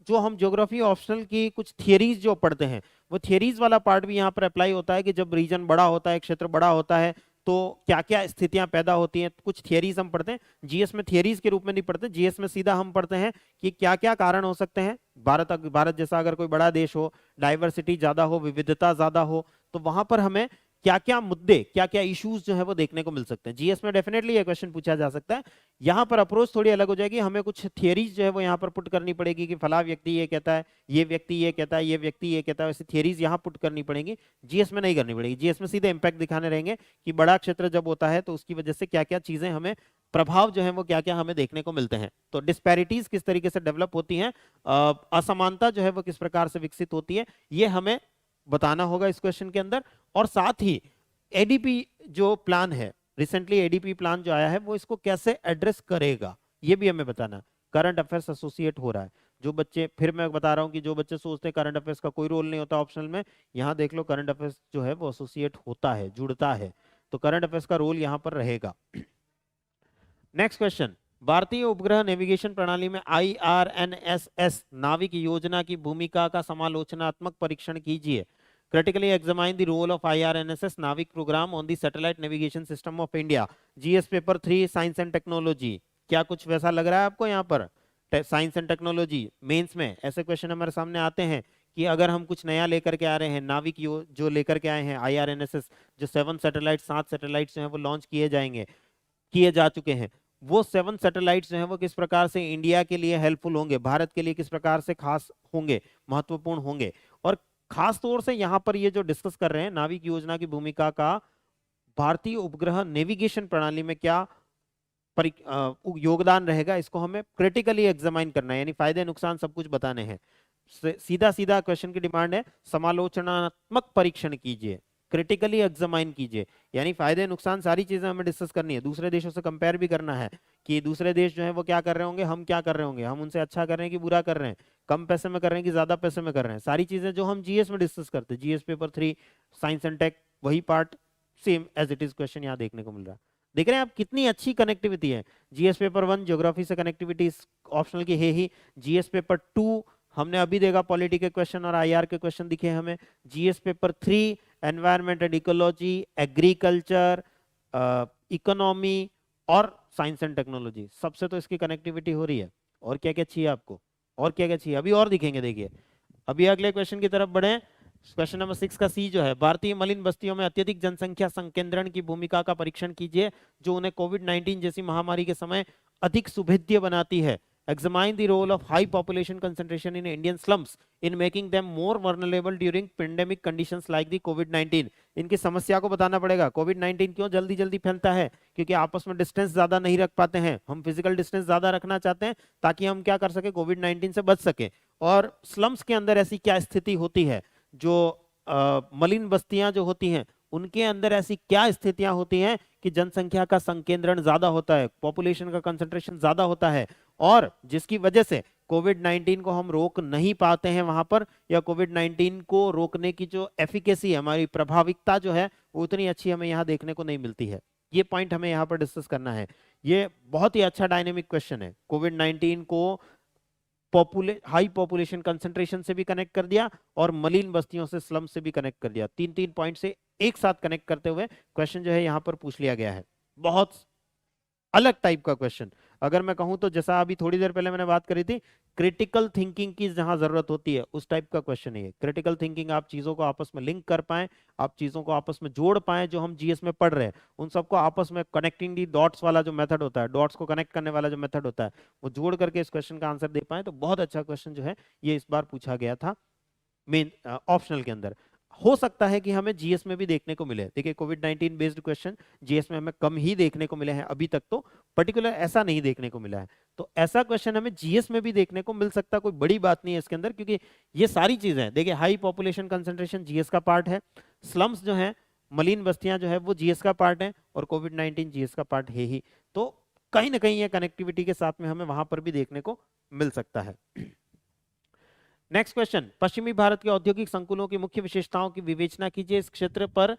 जो हम ज्योग्राफी ऑप्शनल की कुछ थियरीज जो पढ़ते हैं, वो थियरीज वाला पार्ट भी यहाँ पर अप्लाई होता है कि जब रीजन बड़ा होता है, क्षेत्र बड़ा होता है, तो क्या क्या स्थितियां पैदा होती हैं। कुछ थियरीज हम पढ़ते हैं, जीएस में थियरीज के रूप में नहीं पढ़ते, जीएस में सीधा हम पढ़ते हैं कि क्या क्या कारण हो सकते हैं। भारत जैसा अगर कोई बड़ा देश हो, डाइवर्सिटी ज्यादा हो, विविधता ज्यादा हो, तो वहां पर हमें क्या क्या मुद्दे, क्या क्या इश्यूज जो है वो देखने को मिल सकते हैं। जीएस में डेफिनेटली ये क्वेश्चन पूछा जा सकता है। यहाँ पर अप्रोच थोड़ी अलग हो जाएगी, हमें कुछ थियरीज जो है वो यहाँ पर पुट करनी पड़ेगी कि फला व्यक्ति ये कहता है, ये व्यक्ति ये कहता है, ये व्यक्ति ये कहता है, वैसे थियरीज यहाँ पुट करनी पड़ेगी। जीएस में नहीं करनी पड़ेगी, जीएस में सीधे इंपैक्ट दिखाने रहेंगे कि बड़ा क्षेत्र जब होता है तो उसकी वजह से क्या क्या चीजें हमें, प्रभाव जो है वो क्या क्या हमें देखने को मिलते हैं। तो डिस्पैरिटीज किस तरीके से डेवलप होती हैं, असमानता जो है वो किस प्रकार से विकसित होती है, ये हमें बताना होगा इस क्वेश्चन के अंदर। और साथ ही एडीपी जो प्लान है, रिसेंटली एडीपी प्लान जो आया है, वो इसको कैसे एड्रेस करेगा ये भी हमें बताना। करंट अफेयर्स एसोसिएट हो रहा है, जो बच्चे, फिर मैं बता रहा हूं कि जो बच्चे सोचते हैं करंट अफेयर्स का कोई रोल नहीं होता ऑप्शनल में, यहां देख लो करंट अफेयर्स जो है वो एसोसिएट होता है, जुड़ता है, तो करंट अफेयर्स का रोल यहां पर रहेगा। नेक्स्ट क्वेश्चन, भारतीय उपग्रह नेविगेशन प्रणाली में IRNSS नाविक योजना की भूमिका का समालोचनात्मक परीक्षण कीजिए। Critically examine the role of IRNSS NavIC program on the satellite navigation system of India. GS paper 3 science and technology. क्या कुछ वैसा लग रहा है आपको? यहाँ पर साइंस एंड टेक्नोलॉजी मेंस में ऐसे क्वेश्चन हमारे सामने आते हैं कि अगर हम कुछ नया लेकर के आ रहे हैं, नाविक जो लेकर के आए हैं IRNSS, जो 7 सैटेलाइट्स जो है वो लॉन्च किए जा चुके हैं, वो 7 सैटेलाइट्स जो हैं वो किस प्रकार से इंडिया के लिए हेल्पफुल होंगे, भारत के लिए किस प्रकार से खास होंगे, महत्वपूर्ण होंगे। और खास तौर से यहाँ पर ये जो डिस्कस कर रहे हैं नाविक योजना की भूमिका का भारतीय उपग्रह नेविगेशन प्रणाली में क्या योगदान रहेगा, इसको हमें क्रिटिकली एग्जामाइन करना है, यानी फायदे नुकसान सब कुछ बताने हैं। सीधा सीधा क्वेश्चन की डिमांड है, समालोचनात्मक परीक्षण कीजिए, क्रिटिकली एग्जामाइन कीजिए, यानी फायदे नुकसान सारी चीजें हमें डिस्कस करनी है। दूसरे देशों से कंपेयर भी करना है कि दूसरे देश जो है वो क्या कर रहे होंगे, हम क्या कर रहे होंगे, हम उनसे अच्छा कर रहे हैं कि बुरा कर रहे हैं, कम पैसे में कर रहे हैं कि ज्यादा पैसे में कर रहे हैं। सारी चीजें जो हम जीएस में डिस्कस करते हैं, GS paper 3 science and tech, वही part same as it is question यहाँ देखने को मिल रहा है। देख रहे हैं आप कितनी अच्छी कनेक्टिविटी है। जीएस पेपर 1 ज्योग्राफी से कनेक्टिविटी ऑप्शनल की है ही, जीएस पेपर 2 हमने अभी देखा पॉलिटी के क्वेश्चन और आईआर के क्वेश्चन दिखे हमें, GS paper 3 environment and ecology, agriculture, economy और साइंस एंड टेक्नोलॉजी, सबसे तो इसकी कनेक्टिविटी हो रही है। और क्या क्या चाहिए आपको, और क्या क्या चाहिए, अभी और दिखेंगे। देखिए अभी अगले क्वेश्चन की तरफ बढ़े। क्वेश्चन नंबर 6 का सी जो है, भारतीय मलिन बस्तियों में अत्यधिक जनसंख्या संकेंद्रण की भूमिका का परीक्षण कीजिए जो उन्हें कोविड-19 जैसी महामारी के समय अधिक सुभेद्य बनाती है। Examine the role of high population concentration in Indian slums in making them more vulnerable during pandemic conditions like the COVID-19। इनकी समस्या को बताना पड़ेगा। कोविड-19 क्यों जल्दी जल्दी फैलता है? क्योंकि आपस में डिस्टेंस ज्यादा नहीं रख पाते हैं, हम फिजिकल डिस्टेंस ज्यादा रखना चाहते हैं ताकि हम क्या कर सके, कोविड-19 से बच सके। और स्लम्स के अंदर ऐसी क्या स्थिति होती है, जो मलिन बस्तियां जो होती हैं उनके अंदर ऐसी क्या स्थितियां होती हैं कि जनसंख्या का संकेंद्रण ज्यादा होता है, पॉपुलेशन का कंसंट्रेशन ज्यादा होता है, और जिसकी वजह से कोविड-19 को हम रोक नहीं पाते हैं वहां पर, या कोविड-19 को रोकने की जो एफिकेसी है, हमारी प्रभाविकता जो है वो उतनी अच्छी हमें यहाँ देखने को नहीं मिलती है। ये पॉइंट हमें यहाँ पर डिस्कस करना है। ये बहुत ही अच्छा डायनेमिक क्वेश्चन है। कोविड-19 को हाई पॉपुलेशन कंसंट्रेशन से भी कनेक्ट कर दिया और मलिन बस्तियों से, स्लम से भी कनेक्ट कर दिया। 3 पॉइंट से एक साथ कनेक्ट करते हुए क्वेश्चन जो है यहाँ पर पूछ लिया गया है। बहुत अलग टाइप का क्वेश्चन। अगर मैं कहूं तो जैसा अभी थोड़ी देर पहले मैंने बात करी थी, क्रिटिकल थिंकिंग की जहां जरूरत होती है उस टाइप का क्वेश्चन है ये। क्रिटिकल थिंकिंग, आप चीजों को आपस में लिंक कर पाए, आप चीजों को आपस में जोड़ पाए, जो हम जीएस में पढ़ रहे हैं उन सबको आपस में कनेक्टिंग दी डॉट्स वाला जो मेथड होता है, डॉट्स को कनेक्ट करने वाला जो मेथड होता है, वो जोड़ करके इस क्वेश्चन का आंसर दे पाए तो बहुत अच्छा क्वेश्चन जो है ये इस बार पूछा गया था मेन ऑप्शनल के अंदर। हो सकता है कि हमें जीएस में भी देखने को मिले। देखिए कोविड 19 बेस्ड क्वेश्चन जीएस में हमें कम ही देखने को मिले हैं अभी तक, तो पर्टिकुलर ऐसा नहीं देखने को मिला है। तो ऐसा क्वेश्चन हमें जीएस में भी देखने को मिल सकता, कोई बड़ी बात नहीं है इसके अंदर, क्योंकि ये सारी चीजें देखिए, हाई पॉपुलेशन कंसेंट्रेशन जीएस का पार्ट है, स्लम्स जो है, मलिन बस्तियां जो है वो जीएस का पार्ट है, और कोविड 19 जीएस का पार्ट है ही। तो कहीं ना कहीं ये कनेक्टिविटी के साथ में हमें वहां पर भी देखने को मिल सकता है। नेक्स्ट क्वेश्चन, पश्चिमी भारत के औद्योगिक संकुलों की मुख्य विशेषताओं की विवेचना कीजिए। इस क्षेत्र पर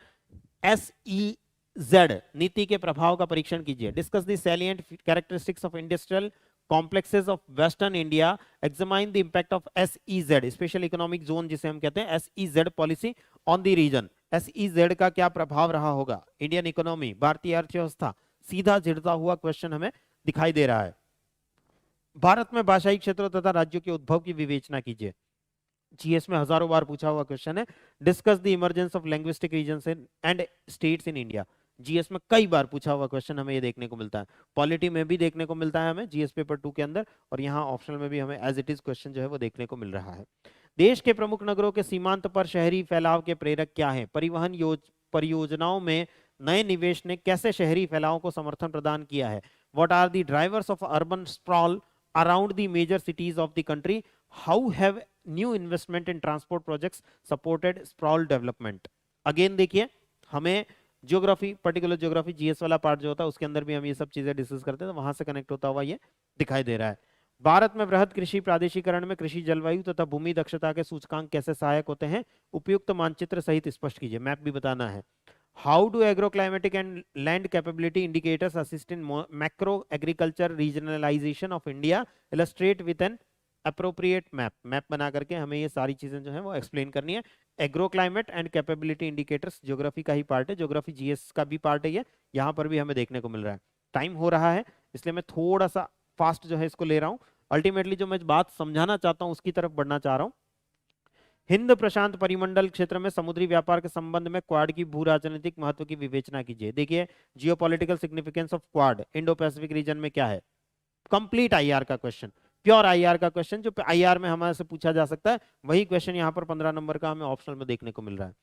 SEZ नीति के प्रभाव का परीक्षण कीजिए। Discuss the salient characteristics of industrial complexes of western India, examine the impact of SEZ special economic zone जिसे हम कहते हैं SEZ policy on the region. SEZ का क्या प्रभाव रहा होगा इंडियन इकोनॉमी, भारतीय अर्थव्यवस्था, सीधा जुड़ता हुआ क्वेश्चन हमें दिखाई दे रहा है। भारत में भाषाई क्षेत्रों तथा राज्यों के उद्भव की विवेचना कीजिए। जीएस में हजारों बार पूछा हुआ क्वेश्चन है। Discuss the emergence of linguistic regions and states in India. GS में कई बार पूछा हुआ क्वेश्चन हमें ये देखने को मिलता है, पॉलिटी में भी देखने को मिलता है हमें जीएस पेपर 2 के अंदर, और यहाँ ऑप्शनल में भी हमें एज इट इज क्वेश्चन जो है वो देखने को मिल रहा है। देश के प्रमुख नगरों के सीमांत पर शहरी फैलाव के प्रेरक क्या है? परिवहन परियोजनाओं में नए निवेश ने कैसे शहरी फैलाव को समर्थन प्रदान किया है? What are the drivers of urban sprawl around the major cities of the country? How have new investment in transport projects supported sprawl development? Again देखिए, हमें ज्योग्राफी, पर्टिकुलर ज्योग्राफी जीएस वाला पार्ट जो होता है उसके अंदर भी हम ये सब चीजें डिस्कस करते हैं, तो वहां से कनेक्ट होता हुआ ये दिखाई दे रहा है। भारत में वृहद कृषि प्रादेशीकरण में कृषि जलवायु तथा भूमि दक्षता के सूचकांक कैसे सहायक होते हैं? उपयुक्त मानचित्र सहित स्पष्ट कीजिए, मैप भी बताना है। How do agroclimatic and land capability indicators assist in macro agriculture regionalization of India? Illustrate with an appropriate map. Map बना करके हमें ये सारी चीजें जो है वो एक्सप्लेन करनी है। Agro climate and capability indicators geography का ही पार्ट है, ज्योग्राफी जीएस का भी पार्ट है ये, यहाँ पर भी हमें देखने को मिल रहा है। टाइम हो रहा है इसलिए मैं थोड़ा सा फास्ट जो है इसको ले रहा हूँ। अल्टीमेटली जो मैं बात समझाना चाहता हूँ उसकी तरफ बढ़ना चाह रहा हूँ। हिंद प्रशांत परिमंडल क्षेत्र में समुद्री व्यापार के संबंध में क्वाड की भू राजनीतिक महत्व की विवेचना कीजिए। देखिए geopolitical significance of quad Indo Pacific region में क्या है? कंप्लीट आईआर का क्वेश्चन, प्योर आईआर का क्वेश्चन, जो आईआर में हमारे से पूछा जा सकता है, वही क्वेश्चन यहाँ पर 15 नंबर का हमें ऑप्शनल में देखने को मिल रहा है।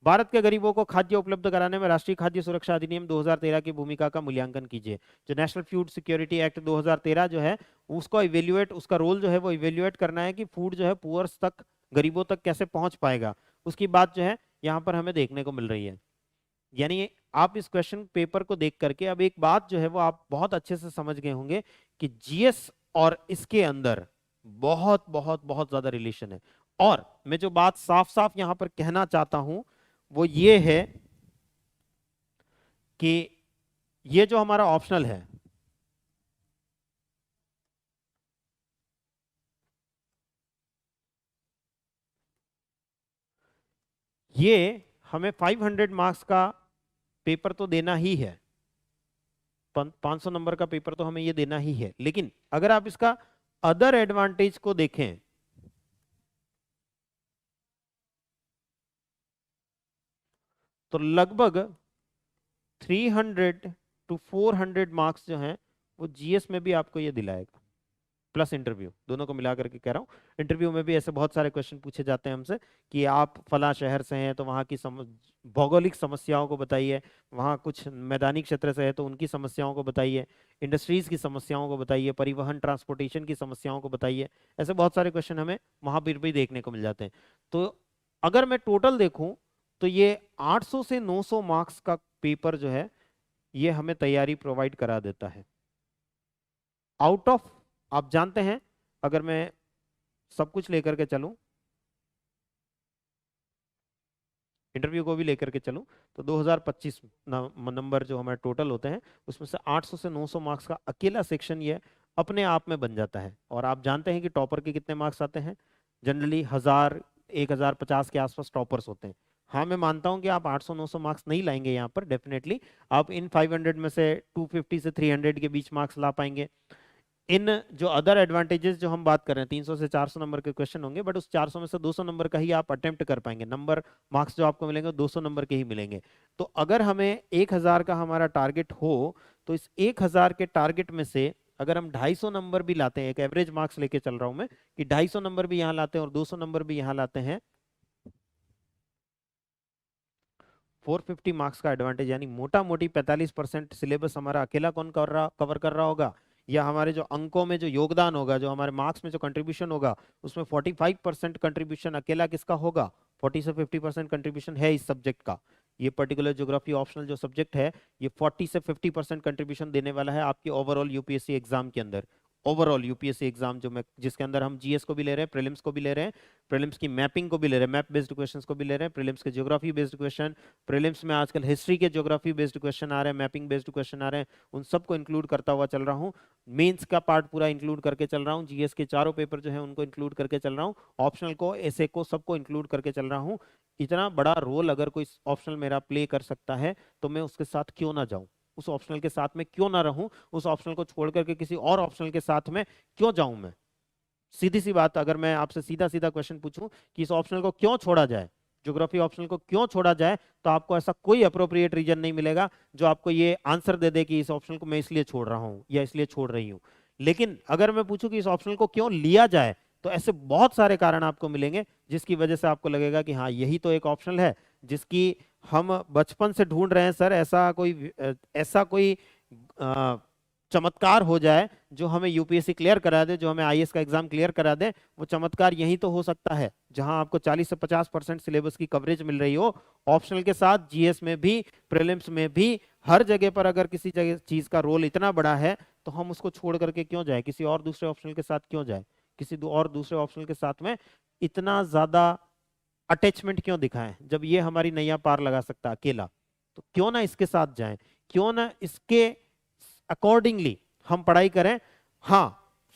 भारत के गरीबों को खाद्य उपलब्ध कराने में राष्ट्रीय खाद्य सुरक्षा अधिनियम 2013 की भूमिका का मूल्यांकन कीजिए। जो नेशनल फूड सिक्योरिटी एक्ट 2013 जो है उसको इवेल्युएट, उसका रोल जो है वो इवेल्युएट करना है कि फूड जो है पुअर्स तक, गरीबों तक कैसे पहुंच पाएगा, उसकी बात जो है यहाँ पर हमें देखने को मिल रही है। यानी आप इस क्वेश्चन पेपर को देख करके अब एक बात जो है वो आप बहुत अच्छे से समझ गए होंगे कि जीएस और इसके अंदर बहुत बहुत बहुत ज्यादा रिलेशन है। और मैं जो बात साफ साफ यहां पर कहना चाहता हूं वो ये है कि ये जो हमारा ऑप्शनल है, ये हमें 500 मार्क्स का पेपर तो देना ही है, 500 नंबर का पेपर तो हमें ये देना ही है। लेकिन अगर आप इसका अदर एडवांटेज को देखें तो लगभग 300 to 400 मार्क्स जो हैं वो जीएस में भी आपको ये दिलाएगा, प्लस इंटरव्यू, दोनों को मिला करके कह रहा हूँ। इंटरव्यू में भी ऐसे बहुत सारे क्वेश्चन पूछे जाते हैं हमसे कि आप फला शहर से हैं तो वहाँ की भौगोलिक समस्याओं को बताइए, वहाँ कुछ मैदानी क्षेत्र से है तो उनकी समस्याओं को बताइए, इंडस्ट्रीज की समस्याओं को बताइए, परिवहन ट्रांसपोर्टेशन की समस्याओं को बताइए। ऐसे बहुत सारे क्वेश्चन हमें वहाँ पर भी देखने को मिल जाते हैं। तो अगर मैं टोटल देखूँ तो ये 800 से 900 मार्क्स का पेपर जो है ये हमें तैयारी प्रोवाइड करा देता है। आउट ऑफ, आप जानते हैं अगर मैं सब कुछ लेकर के चलूं, इंटरव्यू को भी लेकर के चलूं, तो 2025 नंबर जो हमारे टोटल होते हैं उसमें से 800 से 900 मार्क्स का अकेला सेक्शन ये अपने आप में बन जाता है। और आप जानते हैं कि टॉपर के कितने मार्क्स आते हैं? जनरली 1000 1050 के आसपास टॉपर्स होते हैं। हाँ मैं मानता हूं कि आप 800-900 मार्क्स नहीं लाएंगे यहाँ पर, डेफिनेटली आप इन 500 में से 250 से 300 के बीच मार्क्स ला पाएंगे। इन जो अदर एडवांटेजेस जो हम बात कर रहे हैं, 300 से 400 नंबर के क्वेश्चन होंगे, बट उस 400 में से 200 नंबर का ही आप अटेम्प्ट कर पाएंगे। नंबर मार्क्स जो आपको मिलेंगे 200 नंबर के ही मिलेंगे। तो अगर हमें 1000 का हमारा टारगेट हो, तो इस 1000 के टारगेट में से अगर हम 250 नंबर भी लाते हैं, एक एवरेज मार्क्स लेके चल रहा हूं मैं, कि 250 नंबर भी यहाँ लाते हैं और 200 नंबर भी यहाँ लाते हैं, 450 मार्क्स का एडवांटेज, यानी मोटा मोटी 45% सिलेबस हमारा अकेला कौन कवर कर रहा होगा, या हमारे जो अंकों में जो योगदान होगा, जो हमारे मार्क्स में जो कंट्रीब्यूशन होगा, उसमें 45% कंट्रीब्यूशन अकेला किसका होगा, 40 से 50% कंट्रीब्यूशन है इस सब्जेक्ट का। ये पर्टिकुलर ज्योग्राफी ऑप्शनल जो सब्जेक्ट है, ये 40 से 50% कंट्रीब्यूशन देने वाला है आपके ओवरऑल यूपीएससी एग्जाम के अंदर। ओवरऑल यूपीएससी एग्जाम जो मैं, जिसके अंदर हम जीएस को भी ले रहे हैं, प्रीलिम्स को भी ले रहे हैं, प्रीलिम्स की मैपिंग को भी ले रहे हैं, मैप बेस्ड क्वेश्चंस को भी ले रहे हैं, प्रीलिम्स के ज्योग्राफी बेस्ड क्वेश्चन, प्रीलिम्स में आजकल हिस्ट्री के ज्योग्राफी बेस्ड क्वेश्चन आ रहे हैं, मैपिंग बेस्ड क्वेश्चन आ रहे हैं, उन सबको इंक्लूड करता हुआ चल रहा हूँ। मेंस का पार्ट पूरा इंक्लूड करके चल रहा हूँ, जीएस के चारों पेपर जो है उनको इंक्लूड करके चल रहा हूँ, ऑप्शनल को, एसए को, सबको इंक्लूड करके चल रहा हूँ। इतना बड़ा रोल अगर कोई ऑप्शनल मेरा प्ले कर सकता है, तो मैं उसके साथ क्यों ना जाऊं, उस ऑप्शनल के साथ में क्यों ना रहूं, उस ऑप्शनल को छोड़ करके किसी और ऑप्शनल के साथ में क्यों जाऊं मैं। सीधी सी बात, अगर मैं आपसे सीधा सीधा क्वेश्चन पूछूं कि इस ऑप्शनल को क्यों छोड़ा जाए, ज्योग्राफी ऑप्शनल को क्यों छोड़ा जाए, तो आपको ऐसा कोई अप्रोप्रिएट रीजन नहीं मिलेगा जो आपको ये आंसर दे दे कि इस ऑप्शनल को मैं इसलिए छोड़ रहा हूं या इसलिए छोड़ रही हूं। लेकिन अगर मैं पूछूं कि इस ऑप्शनल को क्यों लिया जाए, तो ऐसे बहुत सारे कारण आपको मिलेंगे जिसकी वजह से आपको लगेगा कि हाँ, यही तो एक ऑप्शनल है जिसकी हम बचपन से ढूंढ रहे हैं सर। ऐसा कोई चमत्कार हो जाए जो हमें यूपीएससी क्लियर करा दे, जो हमें आईएएस का एग्जाम क्लियर करा दे, वो चमत्कार यही तो हो सकता है जहां आपको 40 से 50% सिलेबस की कवरेज मिल रही हो, ऑप्शनल के साथ, जीएस में भी, प्रीलिम्स में भी, हर जगह पर। अगर किसी जगह चीज का रोल इतना बड़ा है, तो हम उसको छोड़ करके क्यों जाए, किसी और दूसरे ऑप्शनल के साथ क्यों जाए, किसी और दूसरे ऑप्शनल के साथ में इतना ज्यादा अटैचमेंट क्यों दिखाएं, जब ये हमारी नैया पार लगा सकता है अकेला। तो क्यों ना इसके साथ जाएं, क्यों ना इसके अकॉर्डिंगली हम पढ़ाई करें। हाँ,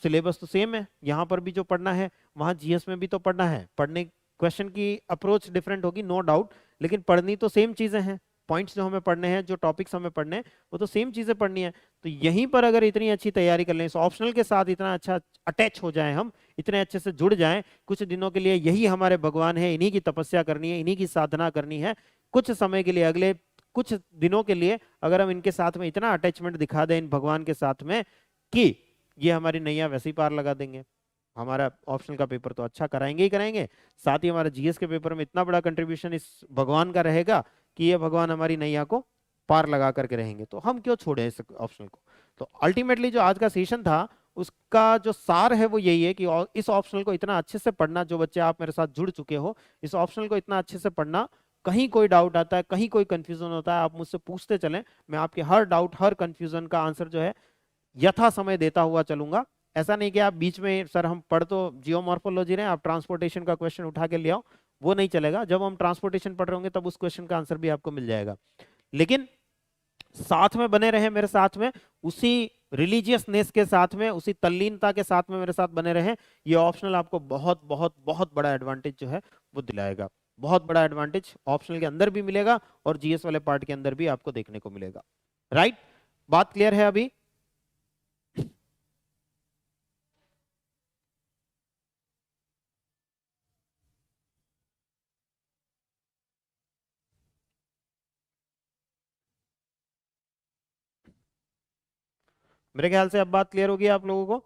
सिलेबस तो सेम है, यहां पर भी जो पढ़ना है वहां जीएस में भी तो पढ़ना है, पढ़ने क्वेश्चन की अप्रोच डिफरेंट होगी नो डाउट, लेकिन पढ़नी तो सेम चीजें हैं। पॉइंट्स जो हमें पढ़ने हैं, जो टॉपिक्स हमें पढ़ने हैं, वो तो सेम चीजें पढ़नी है। तो यहीं पर अगर इतनी अच्छी तैयारी कर लें, इस ऑप्शनल के साथ इतना अच्छा अटैच हो जाएं, हम इतने अच्छे से जुड़ जाएं कुछ दिनों के लिए, यही हमारे भगवान है, इन्हीं की तपस्या करनी है, इन्हीं की साधना करनी है कुछ समय के लिए, अगले कुछ दिनों के लिए, अगर हम इनके साथ में इतना अटैचमेंट दिखा दें इन भगवान के साथ में, कि ये हमारी नैया वैसे ही पार लगा देंगे। हमारा ऑप्शनल का पेपर तो अच्छा कराएंगे ही कराएंगे, साथ ही हमारा जीएस के पेपर में इतना बड़ा कंट्रीब्यूशन इस भगवान का रहेगा कि ये भगवान हमारी नैया को पार लगा करके रहेंगे। तो हम क्यों छोड़े इस ऑप्शनल को। तो अल्टीमेटली जो आज का सेशन था, उसका जो सार है वो यही है कि इस ऑप्शनल को इतना अच्छे से पढ़ना, जो बच्चे आप मेरे साथ जुड़ चुके हो, इस ऑप्शनल को इतना अच्छे से पढ़ना, कहीं कोई डाउट आता है, कहीं कोई कंफ्यूजन होता है, आप मुझसे पूछते चलें, मैं आपके हर डाउट, हर कंफ्यूजन का आंसर जो है यथा समय देता हुआ चलूंगा। ऐसा नहीं कि आप बीच में, सर हम पढ़ तो जियोमॉर्फोलॉजी रहे हैं, आप ट्रांसपोर्टेशन का क्वेश्चन उठा के ले आओ, वो नहीं चलेगा। जब हम ट्रांसपोर्टेशन पढ़ रहे होंगे तब उस क्वेश्चन का आंसर भी आपको मिल जाएगा। लेकिन साथ में बने रहे मेरे साथ में, उसी रिलीजियसनेस के साथ में, उसी तल्लीनता के साथ में मेरे साथ बने रहे। ये ऑप्शनल आपको बहुत बहुत बहुत बड़ा एडवांटेज जो है वो दिलाएगा। बहुत बड़ा एडवांटेज ऑप्शनल के अंदर भी मिलेगा और जीएस वाले पार्ट के अंदर भी आपको देखने को मिलेगा। राइट, बात क्लियर है अभी। मेरे ख्याल से अब बात क्लियर होगी आप लोगों को।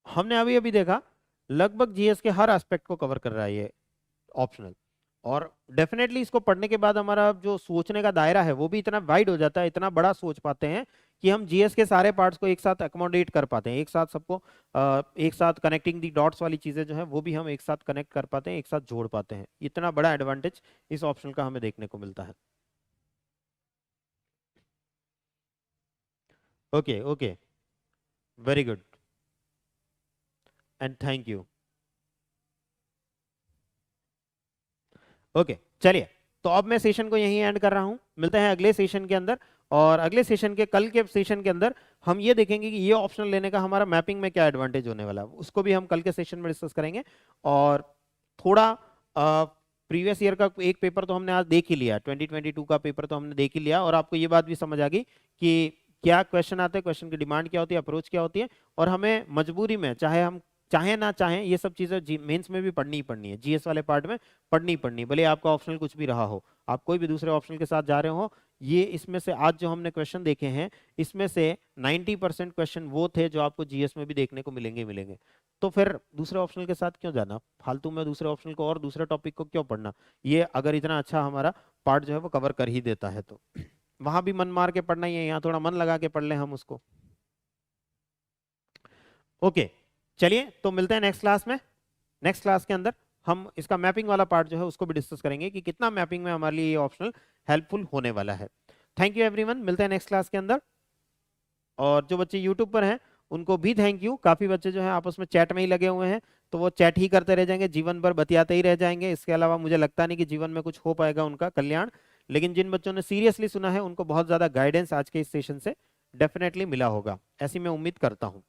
हमने अभी अभी देखा, लगभग जीएस के हर एस्पेक्ट को कवर कर रहा है ये ऑप्शनल। और डेफिनेटली इसको पढ़ने के बाद हमारा जो सोचने का दायरा है वो भी इतना वाइड हो जाता है, इतना बड़ा सोच पाते हैं कि हम जीएस के सारे पार्ट्स को एक साथ अकोमोडेट कर पाते हैं, एक साथ सबको एक साथ कनेक्टिंग दी डॉट्स वाली चीजें जो है वो भी हम एक साथ कनेक्ट कर पाते हैं, एक साथ जोड़ पाते हैं। इतना बड़ा एडवांटेज इस ऑप्शनल का हमें देखने को मिलता है। Okay okay, very good and thank you. Okay, चलिए, तो अब मैं सेशन को यहीं एंड कर रहा हूं, मिलते हैं अगले सेशन के अंदर। और अगले सेशन के, कल के सेशन के अंदर हम ये देखेंगे कि ये ऑप्शनल लेने का हमारा मैपिंग में क्या एडवांटेज होने वाला है, उसको भी हम कल के सेशन में डिस्कस करेंगे। और थोड़ा प्रीवियस ईयर का एक पेपर तो हमने आज देख ही लिया, 2022 का पेपर तो हमने देख ही लिया, और आपको ये बात भी समझ आ गई कि क्या क्वेश्चन आते हैं, क्वेश्चन की डिमांड क्या होती है, अप्रोच क्या होती है, और हमें मजबूरी में चाहे हम चाहे ना चाहें ये सब चीजें मेंस में भी पढ़नी ही पढ़नी है, जीएस वाले पार्ट में पढ़नी ही पढ़नी, भले आपका ऑप्शनल कुछ भी रहा हो, आप कोई भी दूसरे ऑप्शनल के साथ जा रहे हो। ये इसमें से आज जो हमने क्वेश्चन देखे हैं इसमें से 90% क्वेश्चन वो थे जो आपको जीएस में भी देखने को मिलेंगे मिलेंगे। तो फिर दूसरे ऑप्शनल के साथ क्यों जाना फालतू में, दूसरे ऑप्शनल को और दूसरे टॉपिक को क्यों पढ़ना, ये अगर इतना अच्छा हमारा पार्ट जो है वो कवर कर ही देता है तो वहां भी मन मार के पढ़ना ही है, यहाँ थोड़ा मन लगा के पढ़ ले हम उसको। ओके चलिए, तो मिलते हैं नेक्स्ट क्लास में। नेक्स्ट क्लास के अंदर हम इसका मैपिंग वाला पार्ट जो है उसको भी डिस्कस करेंगे कि कितना मैपिंग में हमारे लिए ये ऑप्शनल हेल्पफुल होने वाला है। थैंक यू एवरीवन, मिलते हैं नेक्स्ट क्लास के अंदर। और जो बच्चे यूट्यूब पर हैं उनको भी थैंक यू, काफी बच्चे जो हैं आपस में चैट में ही लगे हुए हैं, तो वो चैट ही करते रह जाएंगे, जीवन भर बतियाते ही रह जाएंगे, इसके अलावा मुझे लगता नहीं कि जीवन में कुछ हो पाएगा उनका कल्याण। लेकिन जिन बच्चों ने सीरियसली सुना है उनको बहुत ज्यादा गाइडेंस आज के इस सेशन से डेफिनेटली मिला होगा, ऐसी मैं उम्मीद करता हूँ।